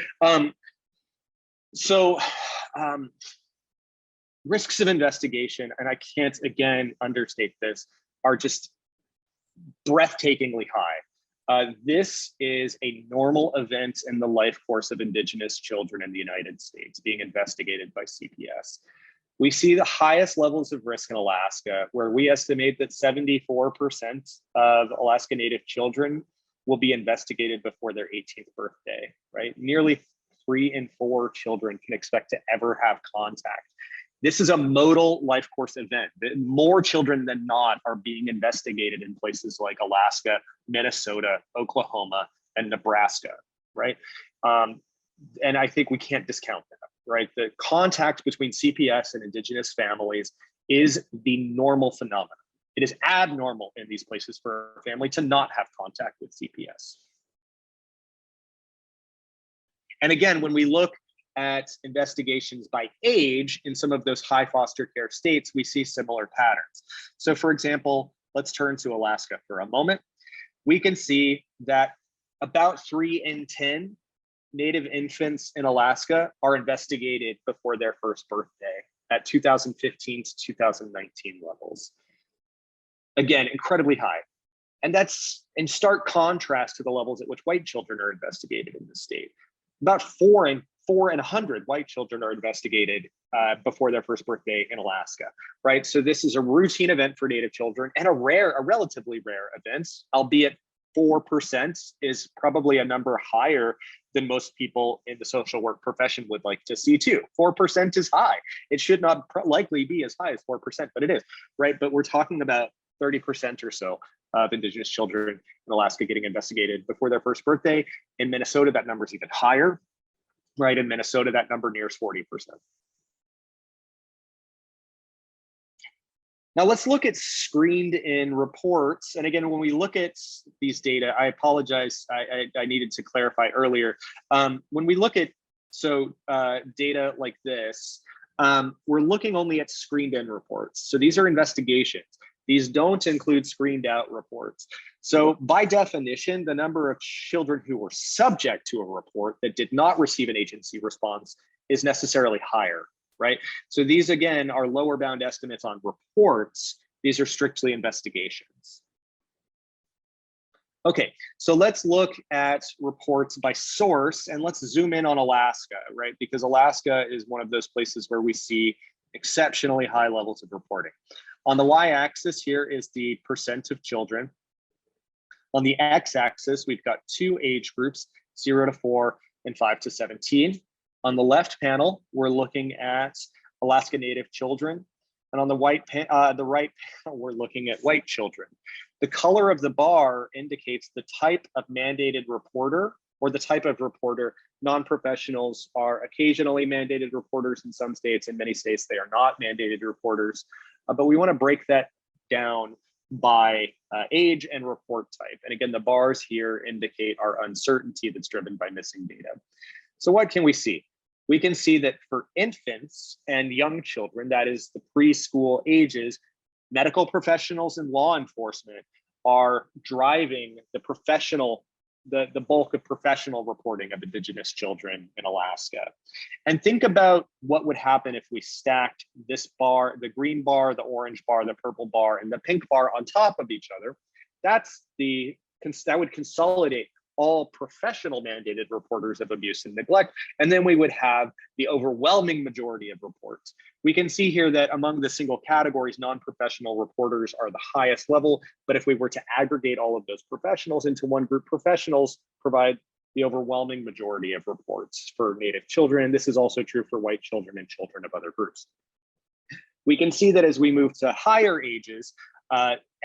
Risks of investigation, and I can't again understate this, are just breathtakingly high. This is a normal event in the life course of Indigenous children in the United States being investigated by CPS. We see the highest levels of risk in Alaska, where we estimate that 74% of Alaska Native children will be investigated before their 18th birthday, right? Nearly 3 in 4 children can expect to ever have contact. This is a modal life course event. More children than not are being investigated in places like Alaska, Minnesota, Oklahoma, and Nebraska, right? And I think we can't discount that, right? The contact between CPS and Indigenous families is the normal phenomenon. It is abnormal in these places for a family to not have contact with CPS. And again, when we look at investigations by age in some of those high foster care states, we see similar patterns. So for example, let's turn to Alaska for a moment. We can see that about 3 in 10 Native infants in Alaska are investigated before their first birthday at 2015 to 2019 levels. Again, incredibly high. And that's in stark contrast to the levels at which white children are investigated in the state. About 4 in 100 white children are investigated before their first birthday in Alaska, right? So this is a routine event for Native children and a relatively rare event, albeit 4% is probably a number higher than most people in the social work profession would like to see too. 4% is high. It should not likely be as high as 4%, but it is, right? But we're talking about 30% or so of Indigenous children in Alaska getting investigated before their first birthday. In Minnesota, that number is even higher, right? In Minnesota, that number nears 40%. Now let's look at screened in reports. And again, when we look at these data, I apologize, I needed to clarify earlier. When we look at data like this, we're looking only at screened in reports. So these are investigations. These don't include screened out reports. So by definition, the number of children who were subject to a report that did not receive an agency response is necessarily higher, right? So these, again, are lower bound estimates on reports. These are strictly investigations. Okay, so let's look at reports by source, and let's zoom in on Alaska, right? Because Alaska is one of those places where we see exceptionally high levels of reporting. On the y-axis here is the percent of children. On the x-axis, we've got 2 age groups, 0 to 4 and 5 to 17. On the left panel, we're looking at Alaska Native children. And on the right panel, we're looking at white children. The color of the bar indicates the type of mandated reporter or the type of reporter. Non-professionals are occasionally mandated reporters in some states. In many states, they are not mandated reporters. But we want to break that down by age and report type. And again, the bars here indicate our uncertainty that's driven by missing data. So what can we see? We can see that for infants and young children, that is the preschool ages, medical professionals and law enforcement are driving the professional the bulk of professional reporting of Indigenous children in Alaska. And think about what would happen if we stacked this bar, the green bar, the orange bar, the purple bar, and the pink bar on top of each other. That would consolidate all professional mandated reporters of abuse and neglect, and then we would have the overwhelming majority of reports. We can see here that among the single categories, non-professional reporters are the highest level, but if we were to aggregate all of those professionals into one group, professionals provide the overwhelming majority of reports for Native children. This is also true for white children and children of other groups. We can see that as we move to higher ages,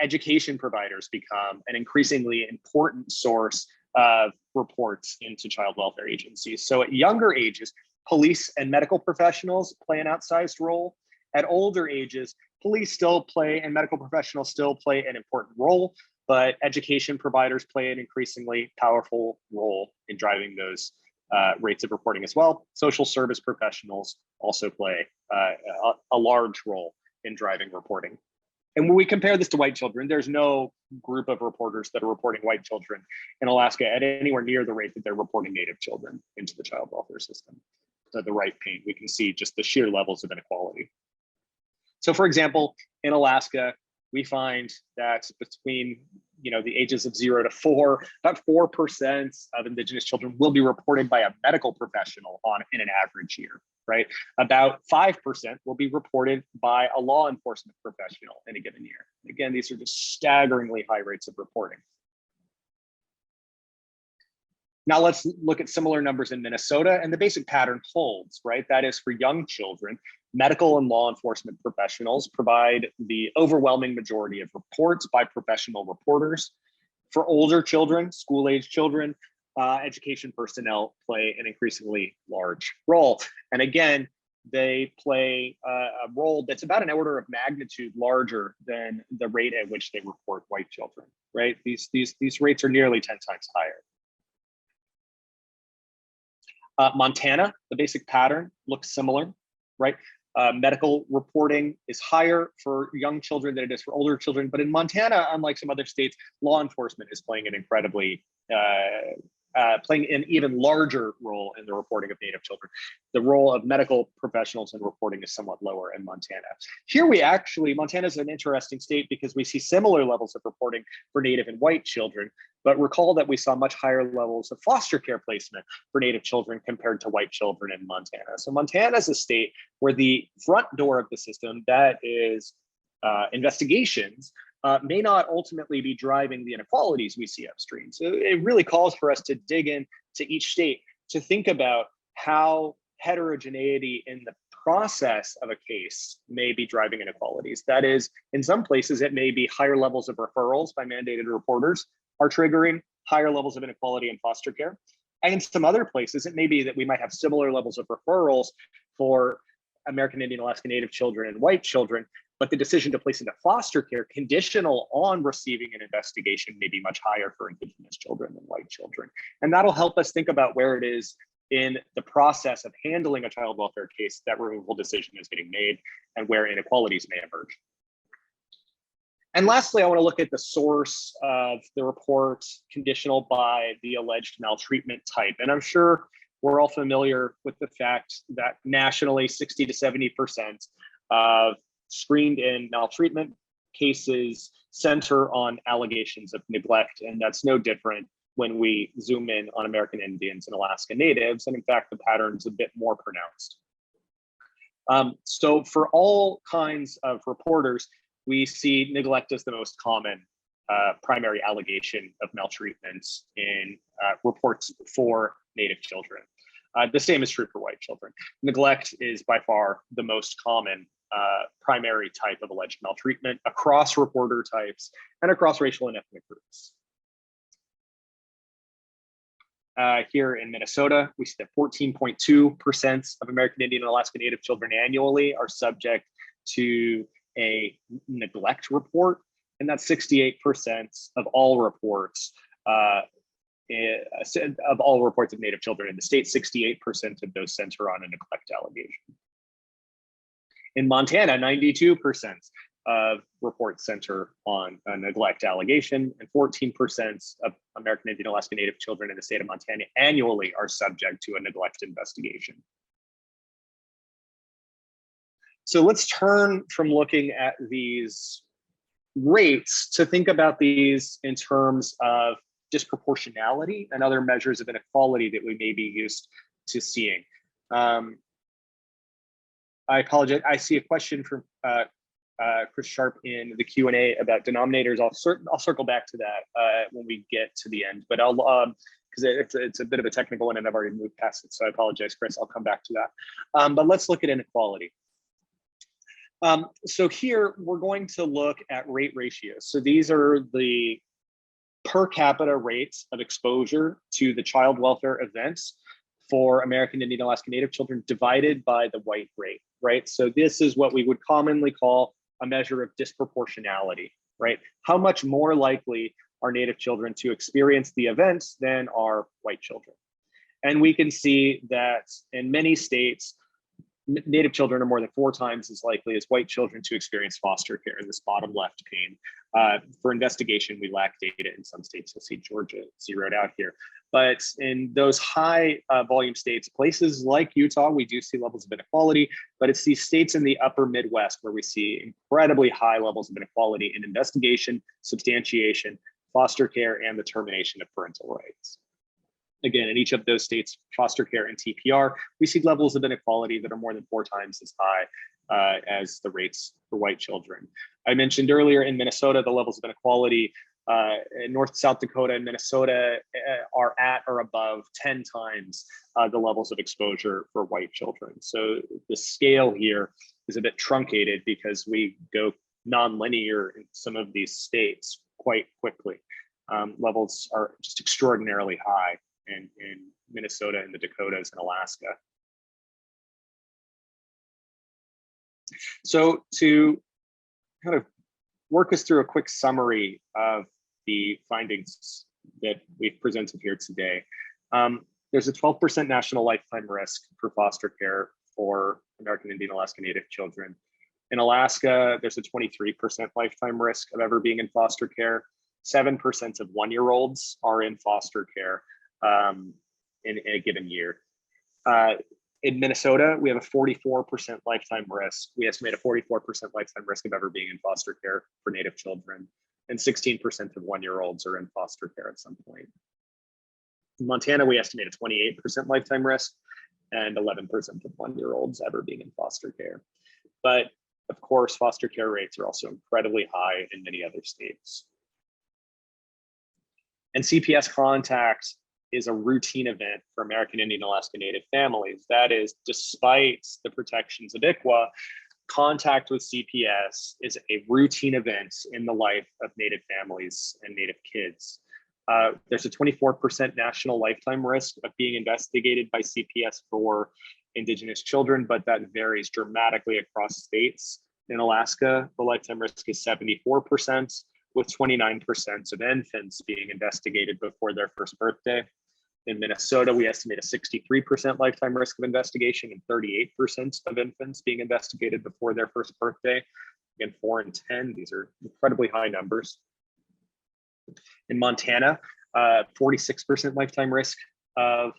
education providers become an increasingly important source of reports into child welfare agencies. So at younger ages, police and medical professionals play an outsized role. At older ages, police still play and medical professionals still play an important role, but education providers play an increasingly powerful role in driving those rates of reporting as well. Social service professionals also play a large role in driving reporting. And when we compare this to white children, there's no group of reporters that are reporting white children in Alaska at anywhere near the rate that they're reporting Native children into the child welfare system. So the right pane, we can see just the sheer levels of inequality. So for example, in Alaska, we find that between the ages of 0 to 4, about 4% of Indigenous children will be reported by a medical professional in an average year, right? About 5% will be reported by a law enforcement professional in a given year. Again, these are just staggeringly high rates of reporting. Now let's look at similar numbers in Minnesota, and the basic pattern holds, right? That is, for young children, medical and law enforcement professionals provide the overwhelming majority of reports by professional reporters. For older children, school-age children, education personnel play an increasingly large role. And again, they play a role that's about an order of magnitude larger than the rate at which they report white children, right? These rates are nearly 10 times higher. Montana, the basic pattern looks similar, right? Medical reporting is higher for young children than it is for older children, but in Montana, unlike some other states, law enforcement is playing an incredibly playing an even larger role in the reporting of Native children. The role of medical professionals in reporting is somewhat lower in Montana. Here Montana is an interesting state because we see similar levels of reporting for Native and white children, but recall that we saw much higher levels of foster care placement for Native children compared to white children in Montana. So Montana is a state where the front door of the system, that is investigations, may not ultimately be driving the inequalities we see upstream. So it really calls for us to dig into each state to think about how heterogeneity in the process of a case may be driving inequalities. That is, in some places, it may be higher levels of referrals by mandated reporters are triggering higher levels of inequality in foster care. And in some other places, it may be that we might have similar levels of referrals for American Indian, Alaska Native children and white children, but the decision to place into foster care conditional on receiving an investigation may be much higher for Indigenous children than white children. And that'll help us think about where it is in the process of handling a child welfare case that removal decision is getting made and where inequalities may emerge. And lastly, I want to look at the source of the report conditional by the alleged maltreatment type. And I'm sure we're all familiar with the fact that nationally 60 to 70% of screened in maltreatment cases center on allegations of neglect. And that's no different when we zoom in on American Indians and Alaska Natives. And in fact, the pattern's a bit more pronounced. So for all kinds of reporters, we see neglect as the most common primary allegation of maltreatments in reports for Native children. The same is true for white children. Neglect is by far the most common primary type of alleged maltreatment across reporter types and across racial and ethnic groups. Here in Minnesota, we see that 14.2% of American Indian and Alaska Native children annually are subject to a neglect report, and that's 68% of all reports of Native children in the state. 68% of those center on a neglect allegation. In Montana, 92% of reports center on a neglect allegation, and 14% of American Indian Alaska Native children in the state of Montana annually are subject to a neglect investigation. So let's turn from looking at these rates to think about these in terms of disproportionality and other measures of inequality that we may be used to seeing. I apologize. I see a question from Chris Sharp in the Q&A about denominators. I'll circle back to that when we get to the end, but I'll because it's a bit of a technical one and I've already moved past it. So I apologize, Chris. I'll come back to that. But let's look at inequality. So here we're going to look at rate ratios. So these are the per capita rates of exposure to the child welfare events for American Indian Alaska Native children divided by the white rate, right? So this is what we would commonly call a measure of disproportionality, right? How much more likely are Native children to experience the events than are white children? And we can see that in many states, Native children are more than 4 times as likely as white children to experience foster care in this bottom left pane. For investigation, we lack data in some states. You'll see Georgia zeroed out here. But in those high volume states, places like Utah, we do see levels of inequality, but it's these states in the upper Midwest where we see incredibly high levels of inequality in investigation, substantiation, foster care, and the termination of parental rights. Again, in each of those states, foster care and TPR, we see levels of inequality that are more than 4 times as high as the rates for white children. I mentioned earlier in Minnesota, the levels of inequality in North South Dakota and Minnesota are at or above 10 times the levels of exposure for white children. So the scale here is a bit truncated because we go non-linear in some of these states quite quickly. Levels are just extraordinarily high in Minnesota and the Dakotas and Alaska. So to kind of work us through a quick summary of the findings that we've presented here today, there's a 12% national lifetime risk for foster care for American Indian Alaska Native children. In Alaska, there's a 23% lifetime risk of ever being in foster care. 7% of 1-year-olds are in foster care in a given year. In Minnesota, we have a 44% lifetime risk. We estimate a 44% lifetime risk of ever being in foster care for Native children, and 16% of 1-year-olds are in foster care at some point. In Montana, we estimate a 28% lifetime risk and 11% of 1-year-olds ever being in foster care. But of course, foster care rates are also incredibly high in many other states. And CPS contact is a routine event for American Indian Alaska Native families. That is, despite the protections of Iqla, contact with CPS is a routine event in the life of Native families and Native kids. There's a 24% national lifetime risk of being investigated by CPS for Indigenous children, but that varies dramatically across states. In Alaska, the lifetime risk is 74%, with 29% of infants being investigated before their first birthday. In Minnesota, we estimate a 63% lifetime risk of investigation and 38% of infants being investigated before their first birthday. Again, 4 and 10, these are incredibly high numbers. In Montana, 46% lifetime risk of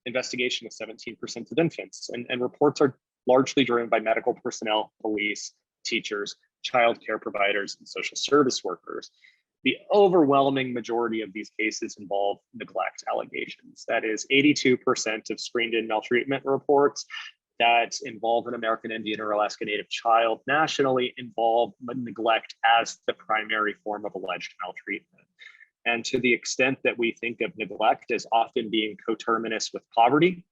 investigation with 17% of infants. And reports are largely driven by medical personnel, police, teachers, child care providers, and social service workers. The overwhelming majority of these cases involve neglect allegations. That is, 82% of screened-in maltreatment reports that involve an American Indian or Alaska Native child nationally involve neglect as the primary form of alleged maltreatment. And to the extent that we think of neglect as often being coterminous with poverty,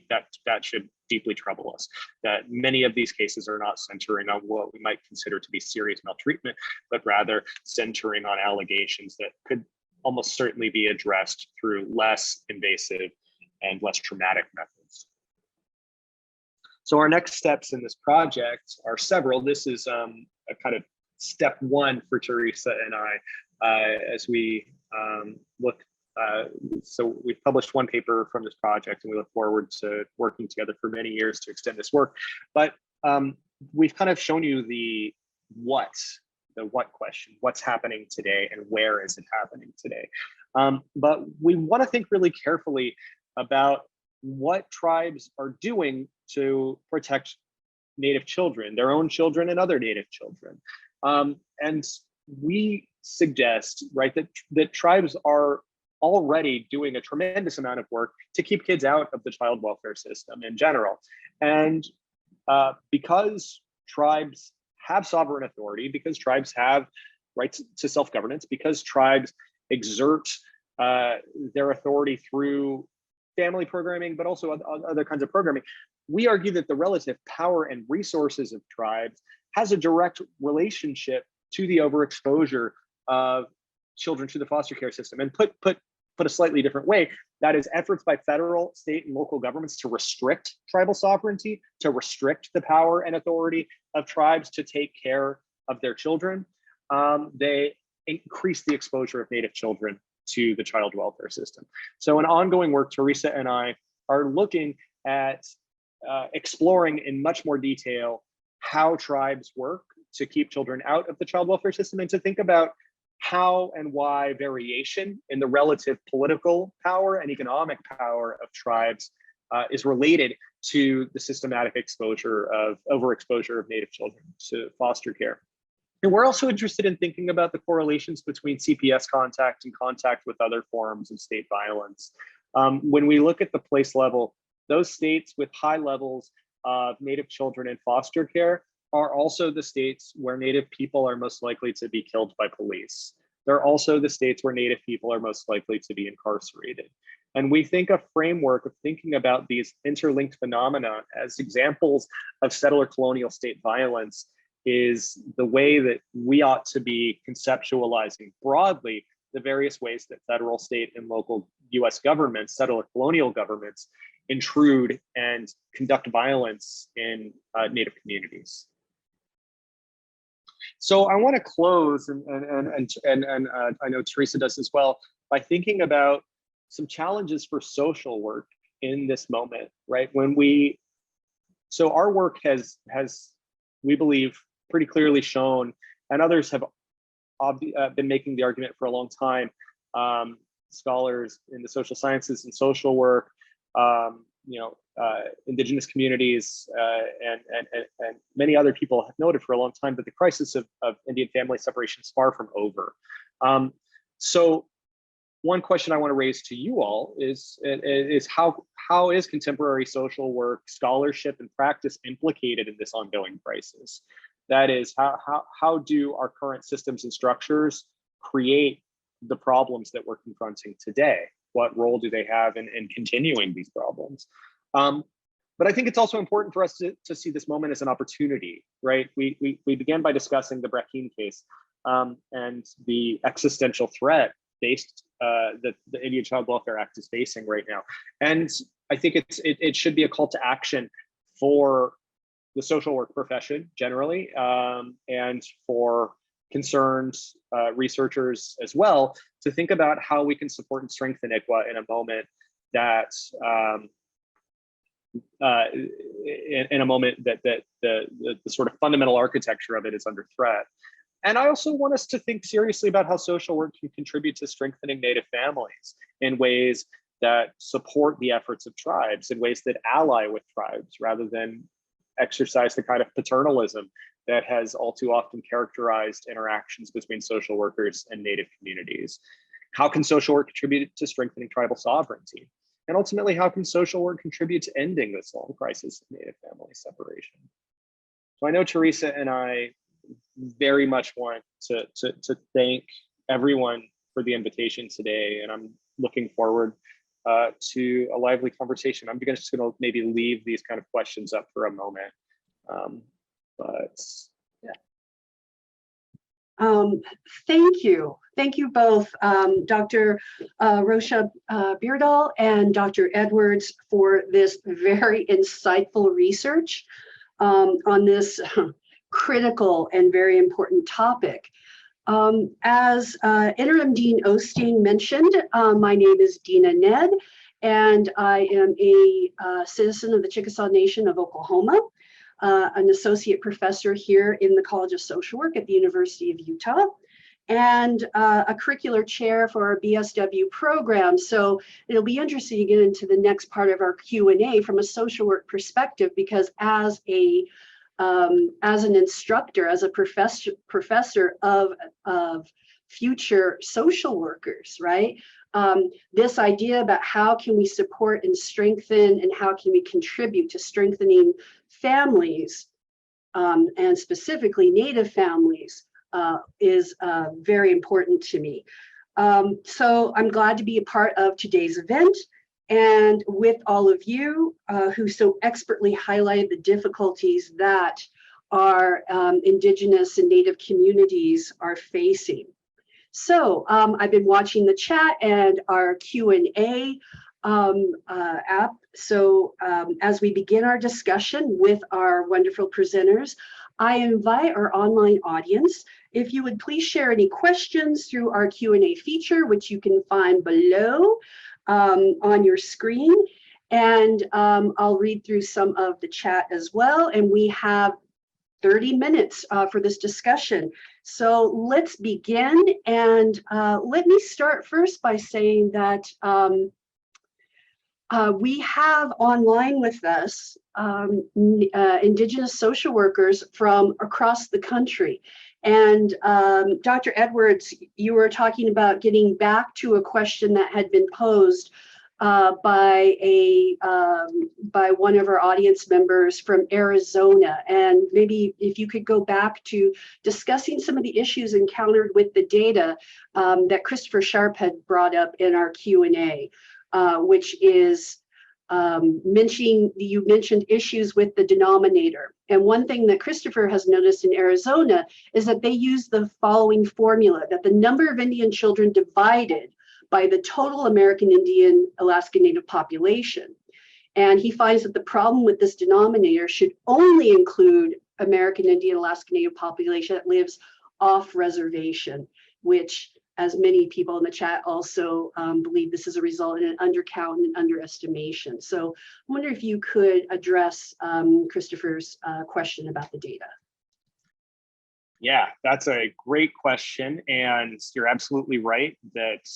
that should deeply trouble us. That many of these cases are not centering on what we might consider to be serious maltreatment, but rather centering on allegations that could almost certainly be addressed through less invasive and less traumatic methods. So our next steps in this project are several. This is a kind of step 1 for Teresa and I as we look. So we've published 1 paper from this project, and we look forward to working together for many years to extend this work. But we've kind of shown you the the what question, what's happening today and where is it happening today? But we want to think really carefully about what tribes are doing to protect Native children, their own children and other Native children. And we suggest, right, that tribes are already doing a tremendous amount of work to keep kids out of the child welfare system in general. And because tribes have sovereign authority, because tribes have rights to self-governance, because tribes exert their authority through family programming, but also other kinds of programming, we argue that the relative power and resources of tribes has a direct relationship to the overexposure of children to the foster care system. And put a slightly different way, that is efforts by federal, state, and local governments to restrict tribal sovereignty, to restrict the power and authority of tribes to take care of their children. They increase the exposure of Native children to the child welfare system. So in ongoing work, Teresa and I are looking at exploring in much more detail how tribes work to keep children out of the child welfare system, and to think about how and why variation in the relative political power and economic power of tribes is related to the systematic overexposure of Native children to foster care. And we're also interested in thinking about the correlations between CPS contact and contact with other forms of state violence. When we look at the place level, those states with high levels of Native children in foster care are also the states where Native people are most likely to be killed by police. They're also the states where Native people are most likely to be incarcerated. And we think a framework of thinking about these interlinked phenomena as examples of settler colonial state violence is the way that we ought to be conceptualizing broadly the various ways that federal, state, and local US governments, settler colonial governments, intrude and conduct violence in Native communities. So I want to close, and I know Teresa does as well, by thinking about some challenges for social work in this moment, right? So our work has we believe pretty clearly shown, and others have been making the argument for a long time, scholars in the social sciences and social work, Indigenous communities, and many other people have noted for a long time that the crisis of Indian family separation is far from over. So one question I want to raise to you all is how is contemporary social work, scholarship, and practice implicated in this ongoing crisis? That is, how do our current systems and structures create the problems that we're confronting today? What role do they have in continuing these problems? But I think it's also important for us to see this moment as an opportunity, right? We began by discussing the Brackeen case and the existential threat faced that the Indian Child Welfare Act is facing right now. And I think it should be a call to action for the social work profession generally, and for concerned researchers as well, to think about how we can support and strengthen Iqla in a moment that the sort of fundamental architecture of it is under threat. And I also want us to think seriously about how social work can contribute to strengthening Native families in ways that support the efforts of tribes, in ways that ally with tribes, rather than exercise the kind of paternalism that has all too often characterized interactions between social workers and Native communities. How can social work contribute to strengthening tribal sovereignty? And ultimately, how can social work contribute to ending this long crisis of Native family separation? So I know Teresa and I very much want to thank everyone for the invitation today, and I'm looking forward to a lively conversation. I'm just going to maybe leave these kind of questions up for a moment. But yeah. Thank you both, Dr. Rocha Beardall and Dr. Edwards, for this very insightful research on this critical and very important topic. As Interim Dean Osteen mentioned, my name is Dena Ned, and I am a citizen of the Chickasaw Nation of Oklahoma. an associate professor here in the College of Social Work at the University of Utah, and a curricular chair for our BSW program. So it'll be interesting to get into the next part of our Q&A from a social work perspective, because as an instructor, as a professor of future social workers, right? This idea about how can we support and strengthen, and how can we contribute to strengthening families, and specifically Native families, is very important to me. So I'm glad to be a part of today's event, and with all of you who so expertly highlight the difficulties that our Indigenous and Native communities are facing. So I've been watching the chat and our Q&A app. So as we begin our discussion with our wonderful presenters, I invite our online audience, if you would please share any questions through our Q&A feature, which you can find below on your screen. And I'll read through some of the chat as well. And we have 30 minutes for this discussion. So let's begin. And let me start first by saying that we have online with us Indigenous social workers from across the country. And Dr. Edwards, you were talking about getting back to a question that had been posed by one of our audience members from Arizona. And maybe if you could go back to discussing some of the issues encountered with the data that Christopher Sharp had brought up in our Q&A, which is you mentioned issues with the denominator. And one thing that Christopher has noticed in Arizona is that they use the following formula, that the number of Indian children divided by the total American Indian Alaska Native population. And he finds that the problem with this denominator should only include American Indian Alaska Native population that lives off reservation, which, as many people in the chat also believe, this is a result in an undercount and underestimation. So I wonder if you could address Christopher's question about the data. Yeah, that's a great question. And you're absolutely right that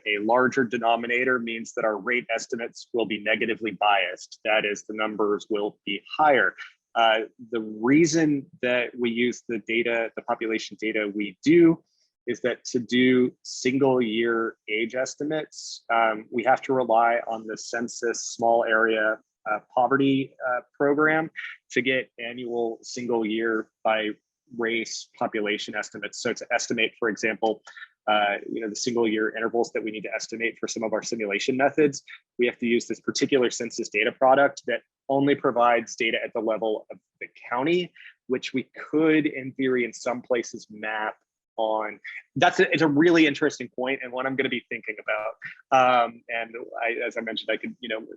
a larger denominator means that our rate estimates will be negatively biased. That is, the numbers will be higher. The reason that we use the data, the population data we do, is that to do single year age estimates, we have to rely on the census small area poverty program to get annual single year by race population estimates. So to estimate, for example, the single year intervals that we need to estimate for some of our simulation methods, we have to use this particular census data product that only provides data at the level of the county, which we could, in theory, in some places map on. It's a really interesting point, and one I'm going to be thinking about. And as I mentioned, I could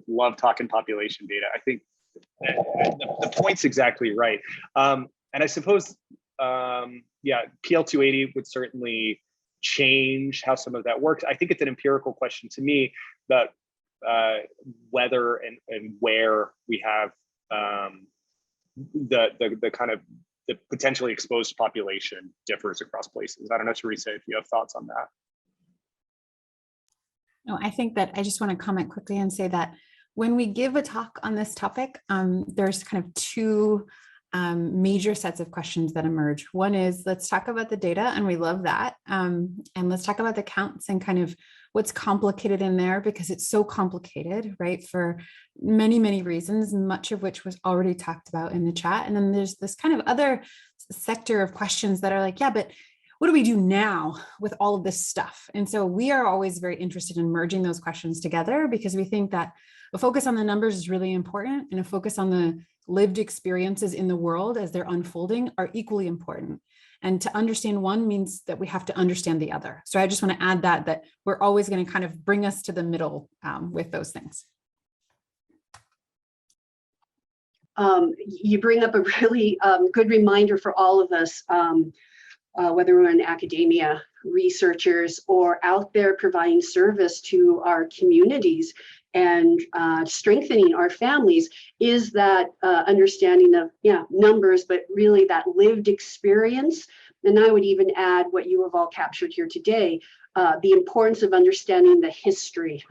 love talking population data. I think the point's exactly right. And I suppose, yeah, PL280 would certainly change how some of that works. I think it's an empirical question to me about whether and where we have the kind of the potentially exposed population differs across places. I don't know, Teresa, if you have thoughts on that. No, I think that I just want to comment quickly and say that when we give a talk on this topic, there's kind of two major sets of questions that emerge. One is, let's talk about the data, and we love that. And let's talk about the counts and kind of what's complicated in there, because it's so complicated, right? For many, many reasons, much of which was already talked about in the chat. And then there's this kind of other sector of questions that are like, yeah, but what do we do now with all of this stuff? And so we are always very interested in merging those questions together, because we think that a focus on the numbers is really important, and a focus on the lived experiences in the world as they're unfolding are equally important. And to understand one means that we have to understand the other. So I just want to add that we're always going to kind of bring us to the middle with those things. You bring up a really good reminder for all of us whether we're in academia, researchers, or out there providing service to our communities and strengthening our families, is that understanding of numbers, but really that lived experience. And I would even add what you have all captured here today, the importance of understanding the history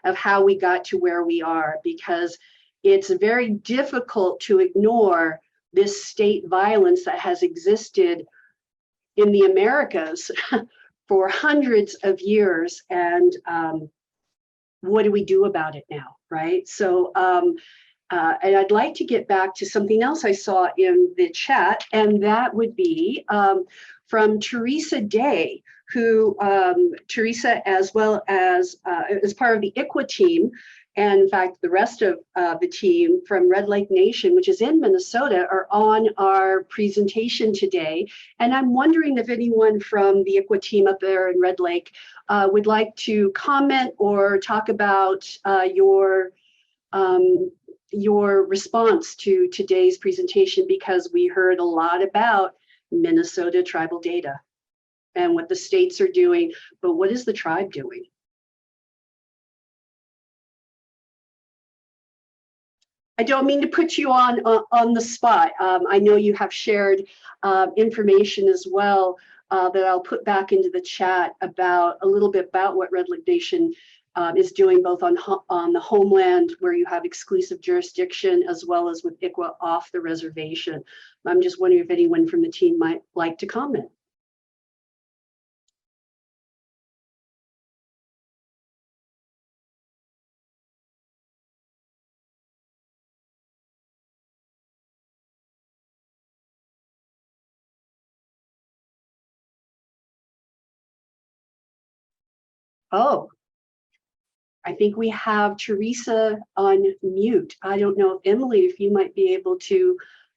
of how we got to where we are, because it's very difficult to ignore this state violence that has existed in the Americas for hundreds of years. And what do we do about it now, right? So, and I'd like to get back to something else I saw in the chat, and that would be from Teresa Day, who Teresa, as well as part of the Iqla team, and in fact, the rest of the team from Red Lake Nation, which is in Minnesota, are on our presentation today. And I'm wondering if anyone from the Iqla team up there in Red Lake would like to comment or talk about your response to today's presentation, because we heard a lot about Minnesota tribal data and what the states are doing, but what is the tribe doing? I don't mean to put you on the spot. I know you have shared information as well that I'll put back into the chat about a little bit about what Red Lake Nation is doing, both on the homeland where you have exclusive jurisdiction, as well as with Iqla off the reservation. I'm just wondering if anyone from the team might like to comment. Oh, I think we have Teresa on mute. I don't know, Emily, if you might be able to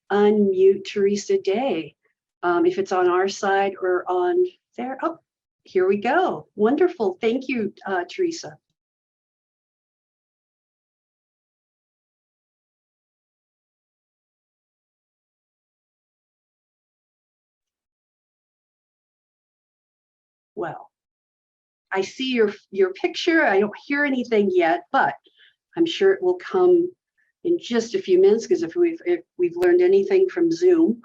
unmute Teresa Day, if it's on our side or on there. Oh, here we go. Wonderful. Thank you, Teresa. Well, I see your picture. I don't hear anything yet, but I'm sure it will come in just a few minutes, because if we've learned anything from Zoom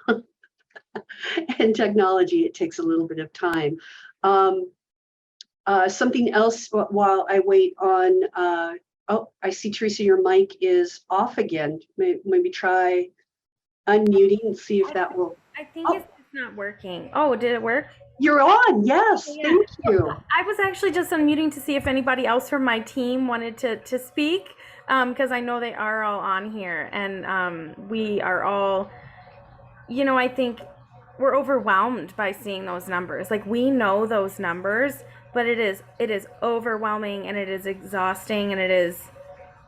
and technology, it takes a little bit of time. Something else while I wait on, oh, I see Teresa, your mic is off again. Maybe try unmuting and see if that will. I think it's not working. Oh, did it work? You're on, yes, Yeah. thank you. I was actually just unmuting to see if anybody else from my team wanted to speak, because I know they are all on here, and we are all, I think we're overwhelmed by seeing those numbers. Like, we know those numbers, but it is overwhelming, and it is exhausting, and it is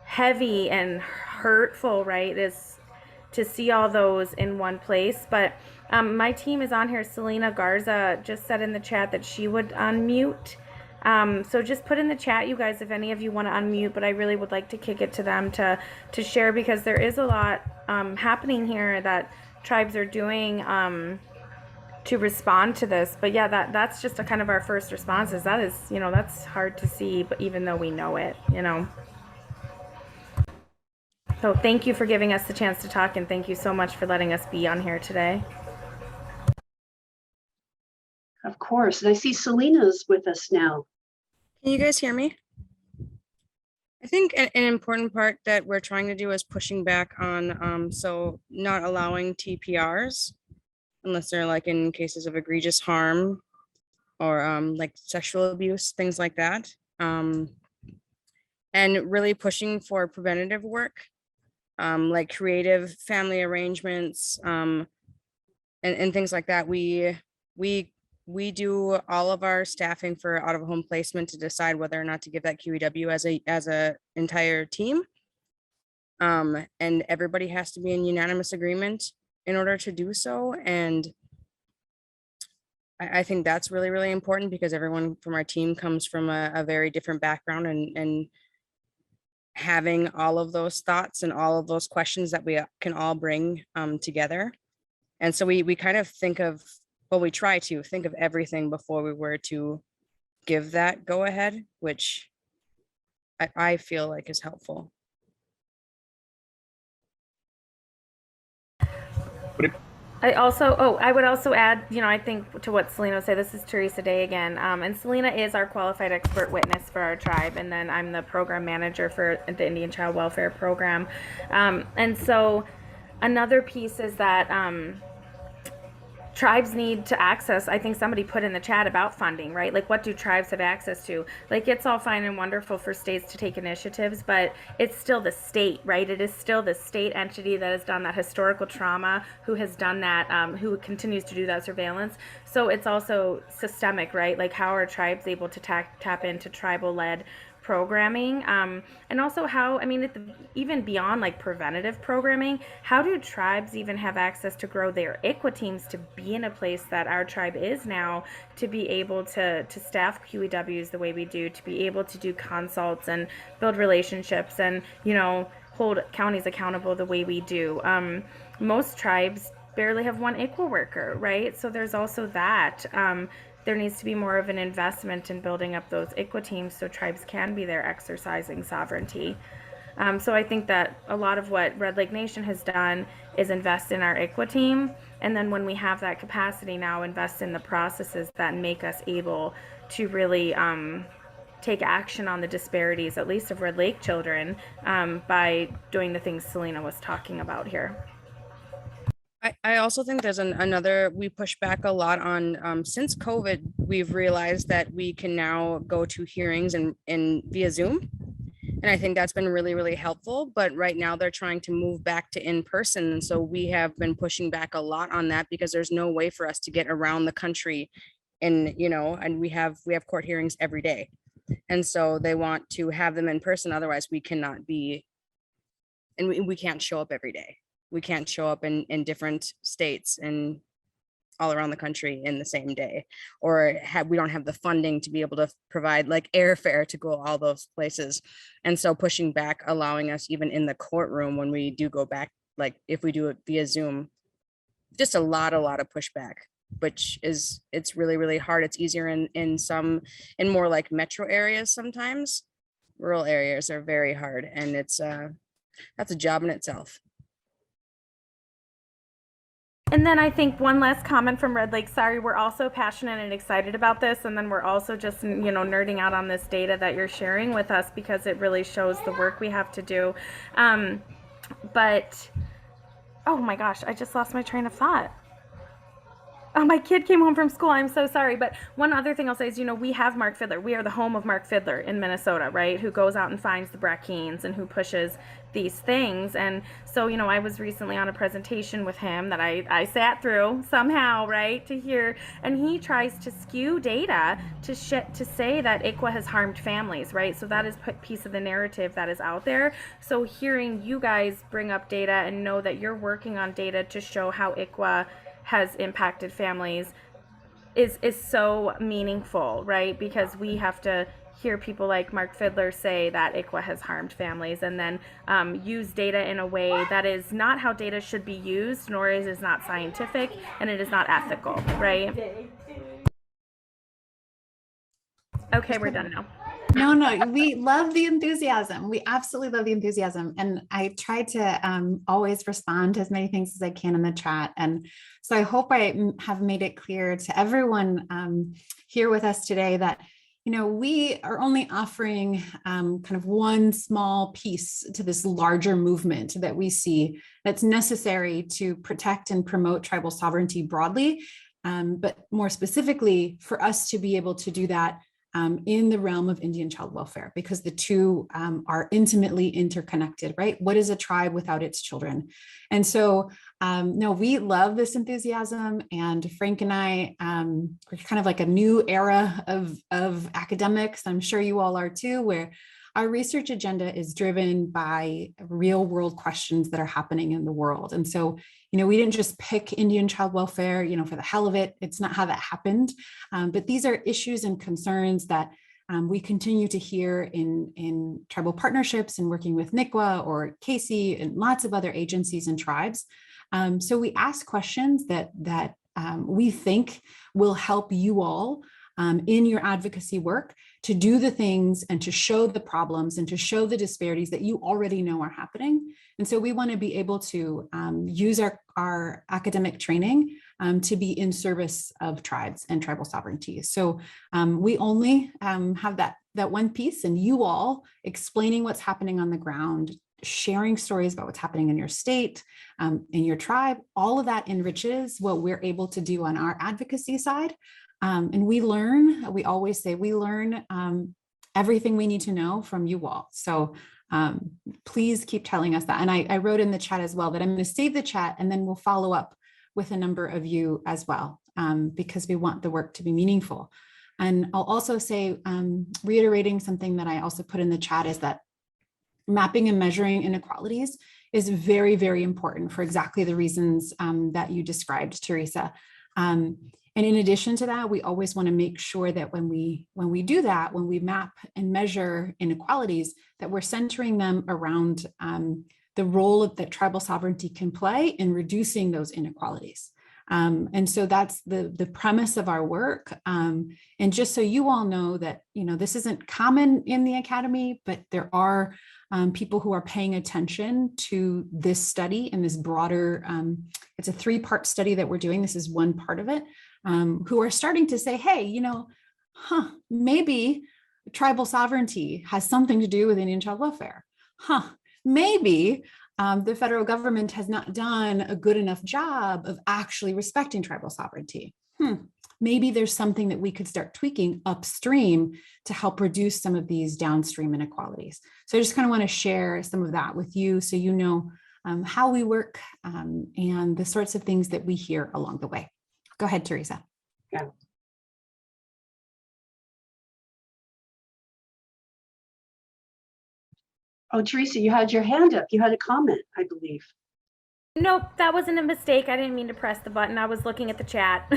heavy and hurtful, right? It is to see all those in one place. But my team is on here. Selena Garza just said in the chat that she would unmute. So just put in the chat, you guys, if any of you want to unmute, but I really would like to kick it to them to share, because there is a lot happening here that tribes are doing to respond to this. But yeah, that's just a kind of our first response, is that is, that's hard to see, but even though we know it, So thank you for giving us the chance to talk, and thank you so much for letting us be on here today. Of course, and I see Selena's with us now. Can you guys hear me? I think an important part that we're trying to do is pushing back on, so not allowing TPRs unless they're like in cases of egregious harm or like sexual abuse, things like that. And really pushing for preventative work, like creative family arrangements, and things like that. We do all of our staffing for out of home placement to decide whether or not to give that QEW as a entire team. And everybody has to be in unanimous agreement in order to do so. And I think that's really, really important, because everyone from our team comes from a very different background, and having all of those thoughts and all of those questions that we can all bring together. And so we kind of think of Well, we try to think of everything before we were to give that go ahead, which I feel like is helpful. I would also add, I think to what Selena would say, this is Teresa Day again. And Selena is our qualified expert witness for our tribe. And then I'm the program manager for the Indian Child Welfare Program. And so another piece is that tribes need to access, I think somebody put in the chat about funding, right? Like, what do tribes have access to? Like, it's all fine and wonderful for states to take initiatives, but it's still the state, right? It is still the state entity that has done that historical trauma, who has done that, who continues to do that surveillance. So it's also systemic, right? Like, how are tribes able to tap into tribal-led programming, and also how, even beyond like preventative programming, how do tribes even have access to grow their Iqla teams to be in a place that our tribe is now, to be able to staff QEWs the way we do, to be able to do consults and build relationships and, hold counties accountable the way we do. Most tribes barely have one Iqla worker, right? So there's also that. There needs to be more of an investment in building up those Iqla teams so tribes can be there exercising sovereignty. So I think that a lot of what Red Lake Nation has done is invest in our Iqla team, and then when we have that capacity now, invest in the processes that make us able to really take action on the disparities, at least of Red Lake children, by doing the things Selena was talking about here. I also think there's another, we push back a lot on, since COVID, we've realized that we can now go to hearings and via Zoom. And I think that's been really, really helpful. But right now they're trying to move back to in person. And so we have been pushing back a lot on that because there's no way for us to get around the country. And, and we have court hearings every day. And so they want to have them in person. Otherwise we cannot be, and we can't show up every day. We can't show up in different states and all around the country in the same day, or we don't have the funding to be able to provide like airfare to go all those places. And so pushing back, allowing us even in the courtroom when we do go back, like if we do it via Zoom, just a lot of pushback, which is, it's really, really hard. It's easier in more like metro areas sometimes. Rural areas are very hard, and it's that's a job in itself. And then I think one last comment from Red Lake. Sorry, we're also passionate and excited about this. And then we're also just, nerding out on this data that you're sharing with us because it really shows the work we have to do. But, oh my gosh, I just lost my train of thought. Oh, my kid came home from school. I'm so sorry. But one other thing I'll say is, we have Mark Fiddler. We are the home of Mark Fiddler in Minnesota, right? Who goes out and finds the Brackeens and who pushes these things. And so, I was recently on a presentation with him that I sat through somehow, right, to hear. And he tries to skew data to say that Iqla has harmed families, right? So that is a piece of the narrative that is out there. So hearing you guys bring up data and know that you're working on data to show how Iqla has impacted families is so meaningful, right? Because we have to hear people like Mark Fiddler say that Iqla has harmed families, and then use data in a way that is not how data should be used, nor is it not scientific, and it is not ethical, right? Okay, we're done now. No, we love the enthusiasm. We absolutely love the enthusiasm. And I try to always respond to as many things as I can in the chat. And so I hope I have made it clear to everyone here with us today that, we are only offering kind of one small piece to this larger movement that we see that's necessary to protect and promote tribal sovereignty broadly, but more specifically for us to be able to do that in the realm of Indian child welfare, because the two are intimately interconnected, right? What is a tribe without its children? And so, no, we love this enthusiasm, and Frank and I, we're kind of like a new era of academics. I'm sure you all are too, where our research agenda is driven by real world questions that are happening in the world. And so, we didn't just pick Indian child welfare, for the hell of it. It's not how that happened. But these are issues and concerns that we continue to hear in tribal partnerships and working with Iqla or Casey and lots of other agencies and tribes. So we ask questions that we think will help you all in your advocacy work to do the things and to show the problems and to show the disparities that you already know are happening. And so we want to be able to use our academic training to be in service of tribes and tribal sovereignty. So we only have that one piece, and you all explaining what's happening on the ground, sharing stories about what's happening in your state, in your tribe, all of that enriches what we're able to do on our advocacy side. And we always say we learn everything we need to know from you all. So please keep telling us that. And I wrote in the chat as well that I'm going to save the chat and then we'll follow up with a number of you as well, because we want the work to be meaningful. And I'll also say, reiterating something that I also put in the chat, is that mapping and measuring inequalities is very, very important for exactly the reasons that you described, Teresa. And in addition to that, we always want to make sure that when we do that, when we map and measure inequalities, that we're centering them around the role that tribal sovereignty can play in reducing those inequalities. And so that's the premise of our work. And just so you all know that, this isn't common in the academy, but there are people who are paying attention to this study and this broader, it's a 3-part study that we're doing. This is one part of it, who are starting to say, hey, maybe tribal sovereignty has something to do with Indian child welfare. Maybe the federal government has not done a good enough job of actually respecting tribal sovereignty. Maybe there's something that we could start tweaking upstream to help reduce some of these downstream inequalities. So I just kind of want to share some of that with you so you know how we work and the sorts of things that we hear along the way. Go ahead, Teresa. Yeah. Oh, Teresa, you had your hand up. You had a comment, I believe. Nope, that wasn't a mistake. I didn't mean to press the button. I was looking at the chat.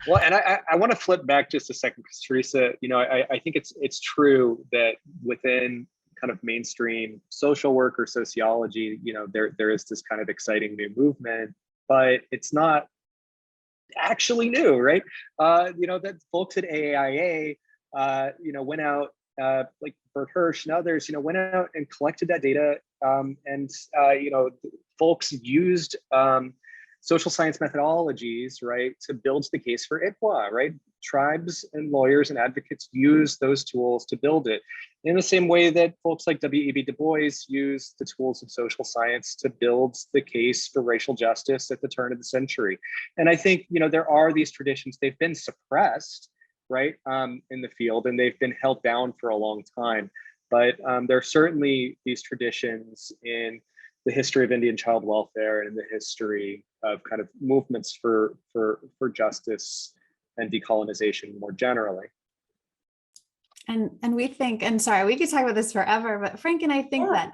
Well, and I want to flip back just a second, because Teresa, I think it's true that within kind of mainstream social work or sociology, there is this kind of exciting new movement, but it's not actually new, right? That folks at AAIA, went out, like Bert Hirsch and others, went out and collected that data, and folks used social science methodologies, right, to build the case for Iqla, right? Tribes and lawyers and advocates use those tools to build it in the same way that folks like W.E.B. Du Bois used the tools of social science to build the case for racial justice at the turn of the century. And I think, there are these traditions, they've been suppressed, right, in the field, and they've been held down for a long time. But there are certainly these traditions in the history of Indian child welfare and in the history of kind of movements for justice and decolonization more generally. And we think, and sorry, we could talk about this forever, but Frank and I think that,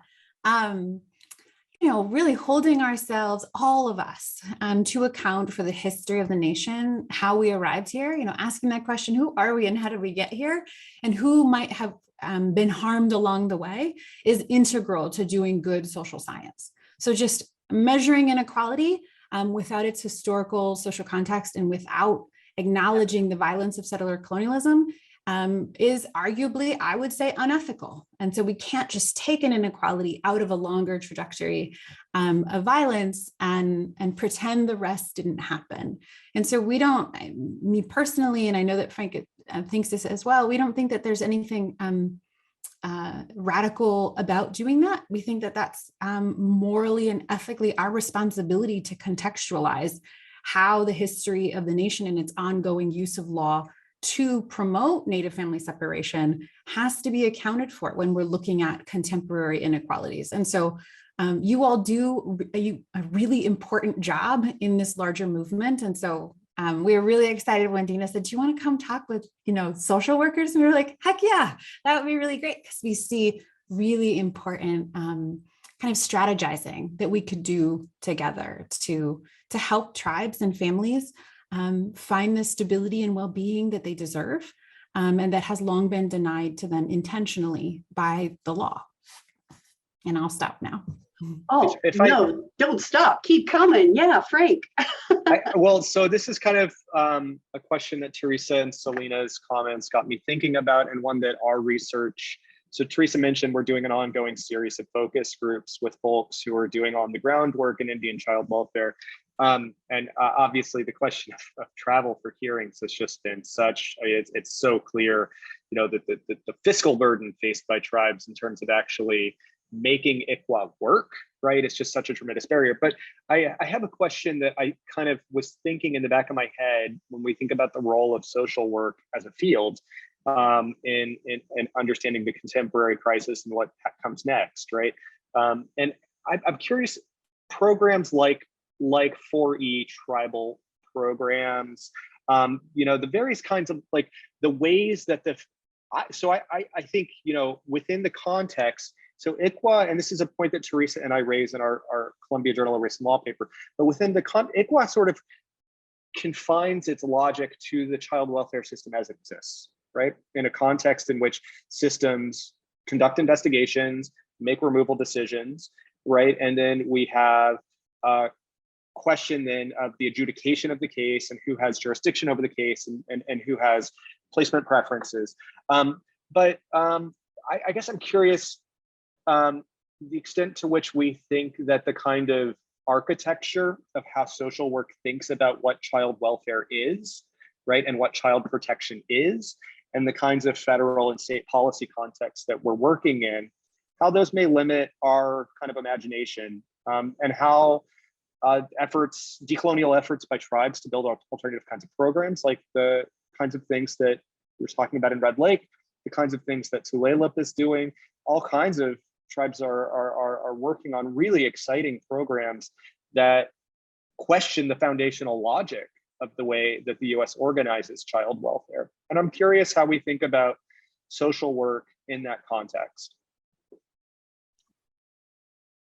really holding ourselves, all of us, to account for the history of the nation, how we arrived here, asking that question, who are we and how did we get here? And who might have been harmed along the way is integral to doing good social science. So just measuring inequality without its historical social context and without acknowledging the violence of settler colonialism is arguably, I would say, unethical. And so we can't just take an inequality out of a longer trajectory of violence and pretend the rest didn't happen. And so we don't, me personally, and I know that Frank thinks this as well, we don't think that there's anything radical about doing that. We think that that's morally and ethically our responsibility to contextualize how the history of the nation and its ongoing use of law to promote Native family separation has to be accounted for when we're looking at contemporary inequalities. And so you all do a really important job in this larger movement. And so we were really excited when Dena said, do you want to come talk with, social workers? And we were like, heck yeah, that would be really great, because we see really important kind of strategizing that we could do together to help tribes and families find the stability and well-being that they deserve, and that has long been denied to them intentionally by the law. And I'll stop now. Oh, if I- no, don't stop. Keep coming. Yeah, Frank. Well, so this is kind of a question that Teresa and Selena's comments got me thinking about, and one that our research. So Teresa mentioned we're doing an ongoing series of focus groups with folks who are doing on the ground work in Indian child welfare. Obviously the question of travel for hearings has just been such, it's so clear, that the fiscal burden faced by tribes in terms of actually making Iqla work, right? It's just such a tremendous barrier. But I have a question that I kind of was thinking in the back of my head when we think about the role of social work as a field in understanding the contemporary crisis and what comes next, right? And I'm curious, programs like 4E tribal programs, the various kinds of the ways that I think, within the context, so Iqla, and this is a point that Teresa and I raised in our Columbia Journal of Race and Law paper, but within the Iqla sort of confines its logic to the child welfare system as it exists, right? In a context in which systems conduct investigations, make removal decisions, right? And then we have a question then of the adjudication of the case and who has jurisdiction over the case and who has placement preferences. But I guess I'm curious, the extent to which we think that the kind of architecture of how social work thinks about what child welfare is, right, and what child protection is, and the kinds of federal and state policy contexts that we're working in, how those may limit our kind of imagination, and how decolonial efforts by tribes to build alternative kinds of programs, like the kinds of things that we were talking about in Red Lake, the kinds of things that Tulalip is doing, all kinds of tribes are working on really exciting programs that question the foundational logic of the way that the US organizes child welfare. And I'm curious how we think about social work in that context.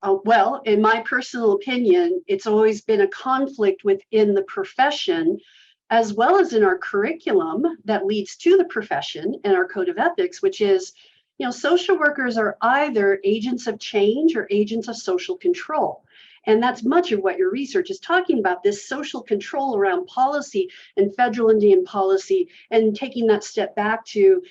Well, in my personal opinion, it's always been a conflict within the profession, as well as in our curriculum that leads to the profession and our code of ethics, which is, social workers are either agents of change or agents of social control. And that's much of what your research is talking about, this social control around policy and federal Indian policy, and taking that step back to,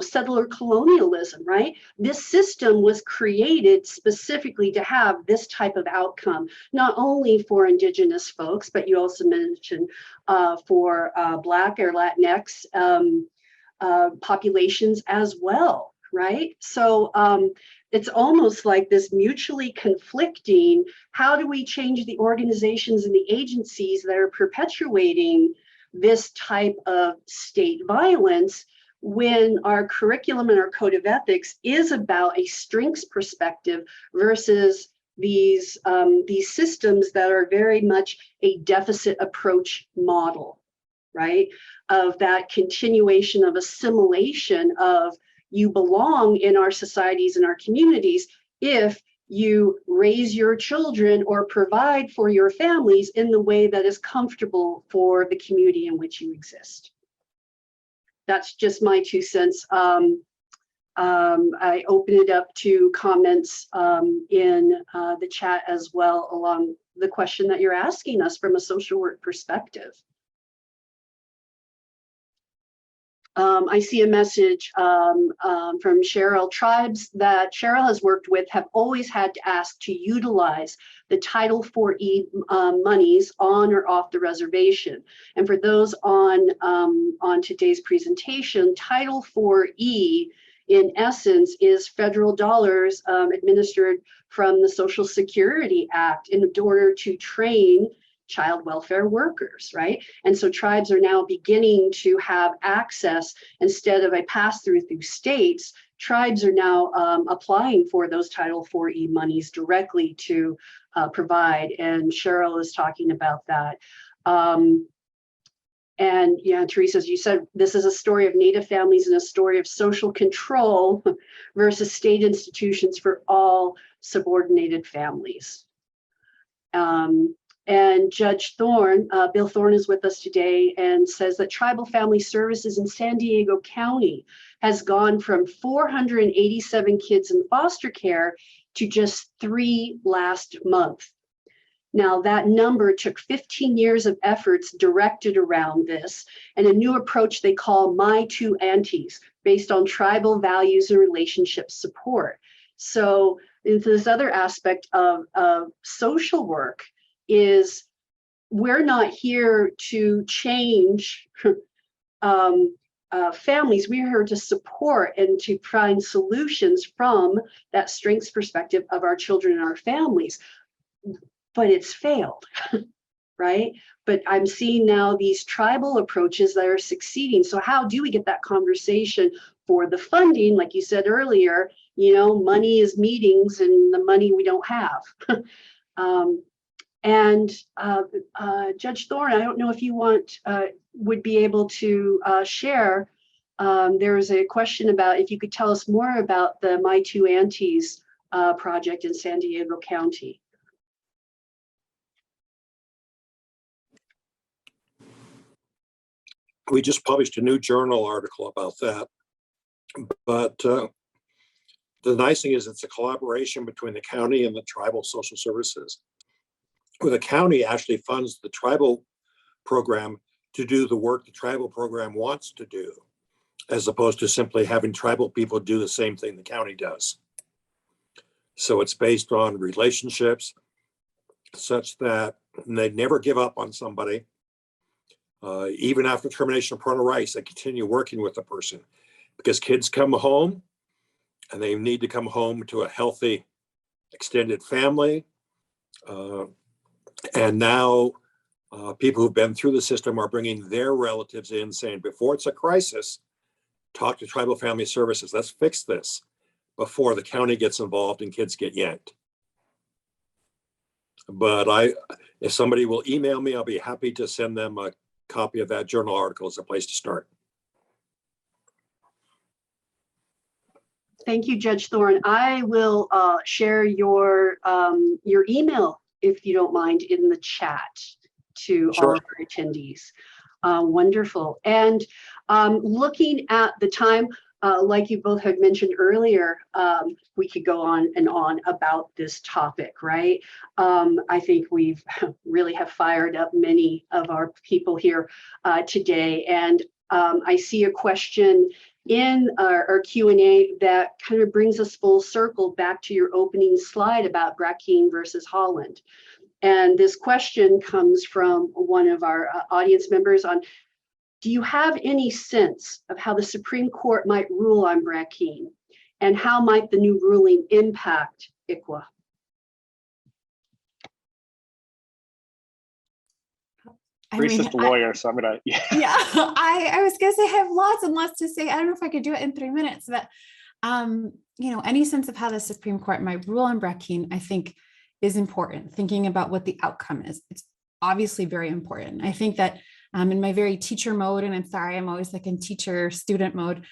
settler colonialism, right? This system was created specifically to have this type of outcome, not only for Indigenous folks, but you also mentioned for Black or Latinx populations as well. Right? So it's almost like this mutually conflicting, how do we change the organizations and the agencies that are perpetuating this type of state violence when our curriculum and our code of ethics is about a strengths perspective versus these systems that are very much a deficit approach model, right? Of that continuation of assimilation of you belong in our societies and our communities if you raise your children or provide for your families in the way that is comfortable for the community in which you exist. That's just my 2 cents. I open it up to comments in the chat as well along the question that you're asking us from a social work perspective. I see a message from Cheryl. Tribes that Cheryl has worked with have always had to ask to utilize the Title 4E monies on or off the reservation. And for those on today's presentation, Title 4E in essence is federal dollars administered from the Social Security Act in order to train child welfare workers, right? And so tribes are now beginning to have access, instead of a pass-through through states, tribes are now applying for those Title 4E monies directly to provide. And Cheryl is talking about that. And yeah, Teresa, as you said, this is a story of Native families and a story of social control versus state institutions for all subordinated families. And Judge Thorne, Bill Thorne is with us today and says that tribal family services in San Diego County has gone from 487 kids in foster care to just 3 last month. Now, that number took 15 years of efforts directed around this and a new approach they call My Two Aunties, based on tribal values and relationship support. So this other aspect of social work is we're not here to change families. We're here to support and to find solutions from that strengths perspective of our children and our families. But it's failed, right? But I'm seeing now these tribal approaches that are succeeding. So how do we get that conversation for the funding? Like you said earlier, you know, money is meetings and the money we don't have. Judge Thorne, I don't know if you would be able to share. There was a question about if you could tell us more about the My Two Aunties project in San Diego County. We just published a new journal article about that. But the nice thing is it's a collaboration between the county and the tribal social services, where the county actually funds the tribal program to do the work the tribal program wants to do, as opposed to simply having tribal people do the same thing the county does. So it's based on relationships such that they never give up on somebody. Even after termination of parental rights, they continue working with the person, because kids come home and they need to come home to a healthy extended family. And now people who've been through the system are bringing their relatives in, saying, before it's a crisis, talk to tribal family services. Let's fix this before the county gets involved and kids get yanked. But if somebody will email me, I'll be happy to send them a copy of that journal article as a place to start. Thank you, Judge Thorne. I will share your email, if you don't mind, in the chat to Sure. all of our attendees. Wonderful. And looking at the time, like you both had mentioned earlier, we could go on and on about this topic, right? I think we've really have fired up many of our people here today. And I see a question in our Q&A that kind of brings us full circle back to your opening slide about Brackeen versus Holland. And this question comes from one of our audience members on, do you have any sense of how the Supreme Court might rule on Brackeen, and how might the new ruling impact Iqla? Teresa's the lawyer, so I'm gonna. Yeah, I was gonna say I have lots and lots to say. I don't know if I could do it in 3 minutes, but you know, any sense of how the Supreme Court might rule on Brackeen, I think, is important. Thinking about what the outcome is, it's obviously very important. I think that in my very teacher mode, and I'm sorry, I'm always like in teacher student mode,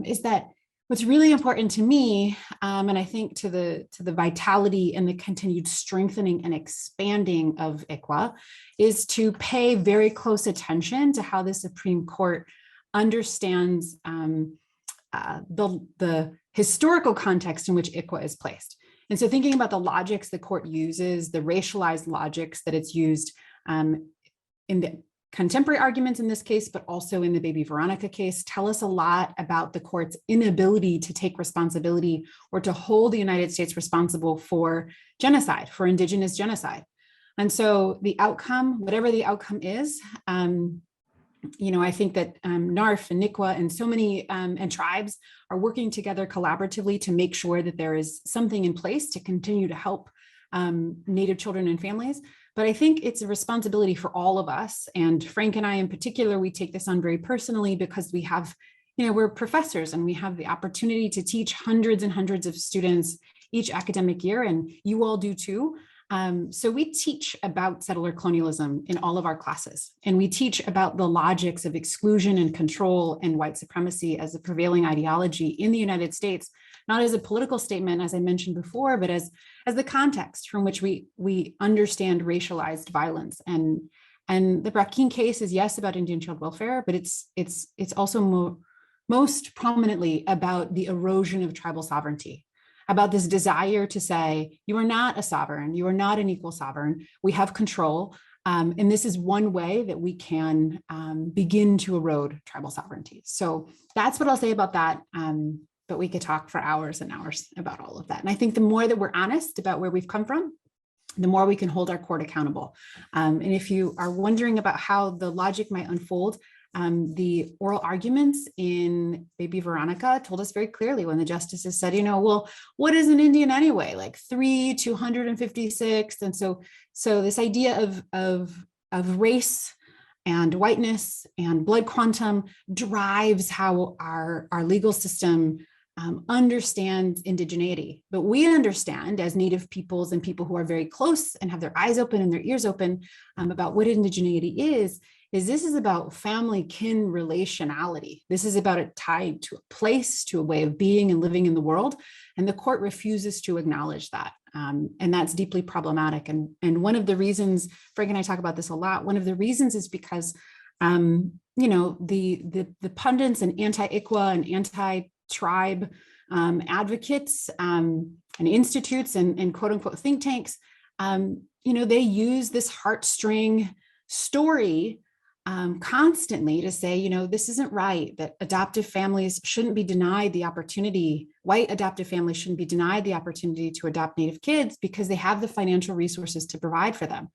is that what's really important to me, and I think to the vitality and the continued strengthening and expanding of Iqla, is to pay very close attention to how the Supreme Court understands the historical context in which Iqla is placed. And so thinking about the logics the court uses, the racialized logics that it's used in the contemporary arguments in this case, but also in the Baby Veronica case, tell us a lot about the court's inability to take responsibility or to hold the United States responsible for genocide, for Indigenous genocide. And so the outcome, whatever the outcome is, you know, I think that NARF and Iqla and so many and tribes are working together collaboratively to make sure that there is something in place to continue to help Native children and families. But I think it's a responsibility for all of us. And Frank and I in particular, we take this on very personally because we have, you know, we're professors and we have the opportunity to teach hundreds and hundreds of students each academic year, and you all do too. So we teach about settler colonialism in all of our classes, and we teach about the logics of exclusion and control and white supremacy as a prevailing ideology in the United States, not as a political statement, as I mentioned before, but as the context from which we understand racialized violence. And the Brackeen case is, yes, about Indian child welfare, but it's also most prominently about the erosion of tribal sovereignty. about this desire to say, you are not a sovereign, you are not an equal sovereign, we have control. And this is one way that we can begin to erode tribal sovereignty. So that's what I'll say about that. But we could talk for hours and hours about all of that. And I think the more that we're honest about where we've come from, the more we can hold our court accountable. And if you are wondering about how the logic might unfold, the oral arguments in Baby Veronica told us very clearly when the justices said, well, what is an Indian anyway? Like 3 to 156. And so this idea of race and whiteness and blood quantum drives how our legal system understands indigeneity. But we understand as Native peoples and people who are very close and have their eyes open and their ears open about what indigeneity is this is about family kin relationality. This is about it tied to a place, to a way of being and living in the world. And the court refuses to acknowledge that. And that's deeply problematic. And one of the reasons, Frank and I talk about this a lot, one of the reasons is because, the pundits and anti-Iqla and anti-tribe advocates and institutes and quote unquote think tanks, they use this heartstring story constantly to say, this isn't right, that adoptive families shouldn't be denied the opportunity, white adoptive families shouldn't be denied the opportunity to adopt Native kids because they have the financial resources to provide for them.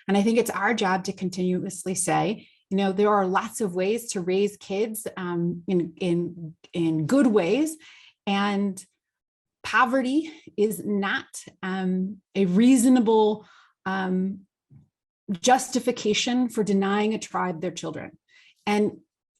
And I think it's our job to continuously say, there are lots of ways to raise kids in good ways, and poverty is not a reasonable justification for denying a tribe their children. And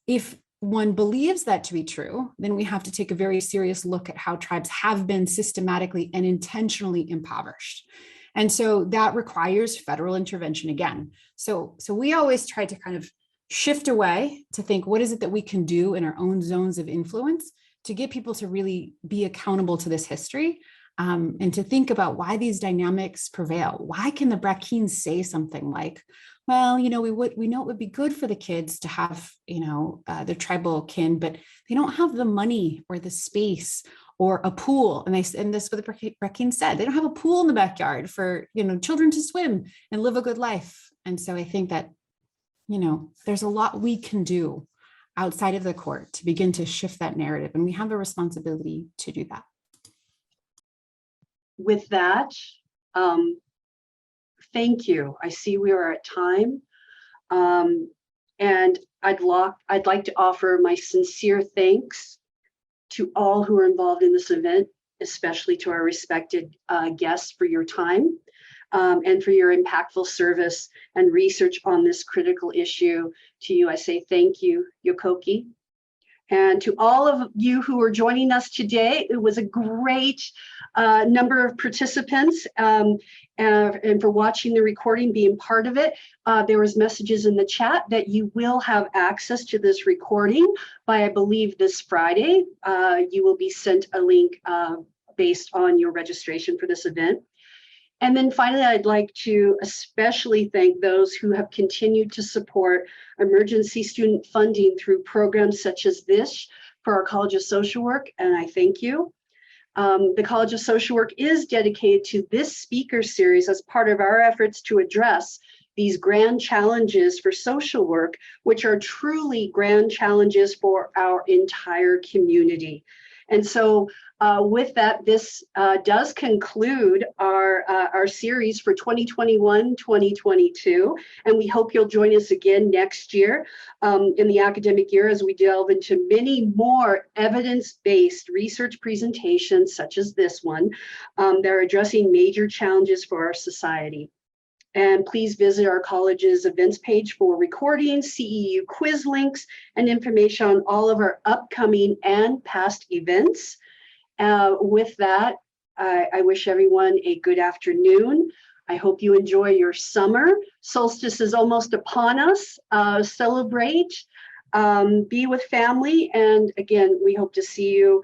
if one believes that to be true, then we have to take a very serious look at how tribes have been systematically and intentionally impoverished. And so that requires federal intervention again. So we always try to kind of shift away to think, what is it that we can do in our own zones of influence to get people to really be accountable to this history? And to think about why these dynamics prevail. Why can the Brackines say something like, well, we know it would be good for the kids to have, their tribal kin, but they don't have the money or the space or a pool. And this is what the Brackines said, they don't have a pool in the backyard for, children to swim and live a good life. And so I think that, there's a lot we can do outside of the court to begin to shift that narrative. And we have a responsibility to do that. With that, thank you. I see we are at time. And I'd like to offer my sincere thanks to all who are involved in this event, especially to our respected guests for your time and for your impactful service and research on this critical issue. To you, I say thank you, Yokoki. And to all of you who are joining us today, it was a great number of participants and for watching the recording, being part of it. There was messages in the chat that you will have access to this recording by, I believe, this Friday. You will be sent a link based on your registration for this event. And then finally, I'd like to especially thank those who have continued to support emergency student funding through programs such as this for our College of Social Work, and I thank you. The College of Social Work is dedicated to this speaker series as part of our efforts to address these grand challenges for social work, which are truly grand challenges for our entire community. And so with that, this does conclude our series for 2021-2022. And we hope you'll join us again next year in the academic year as we delve into many more evidence-based research presentations such as this one that are addressing major challenges for our society. And please visit our college's events page for recordings, CEU quiz links, and information on all of our upcoming and past events. With that, I wish everyone a good afternoon. I hope you enjoy your summer. Solstice is almost upon us. Celebrate, be with family. And again, we hope to see you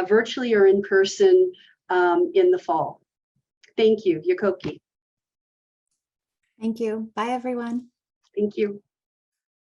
virtually or in person in the fall. Thank you, Yokoki. Thank you. Bye, everyone. Thank you.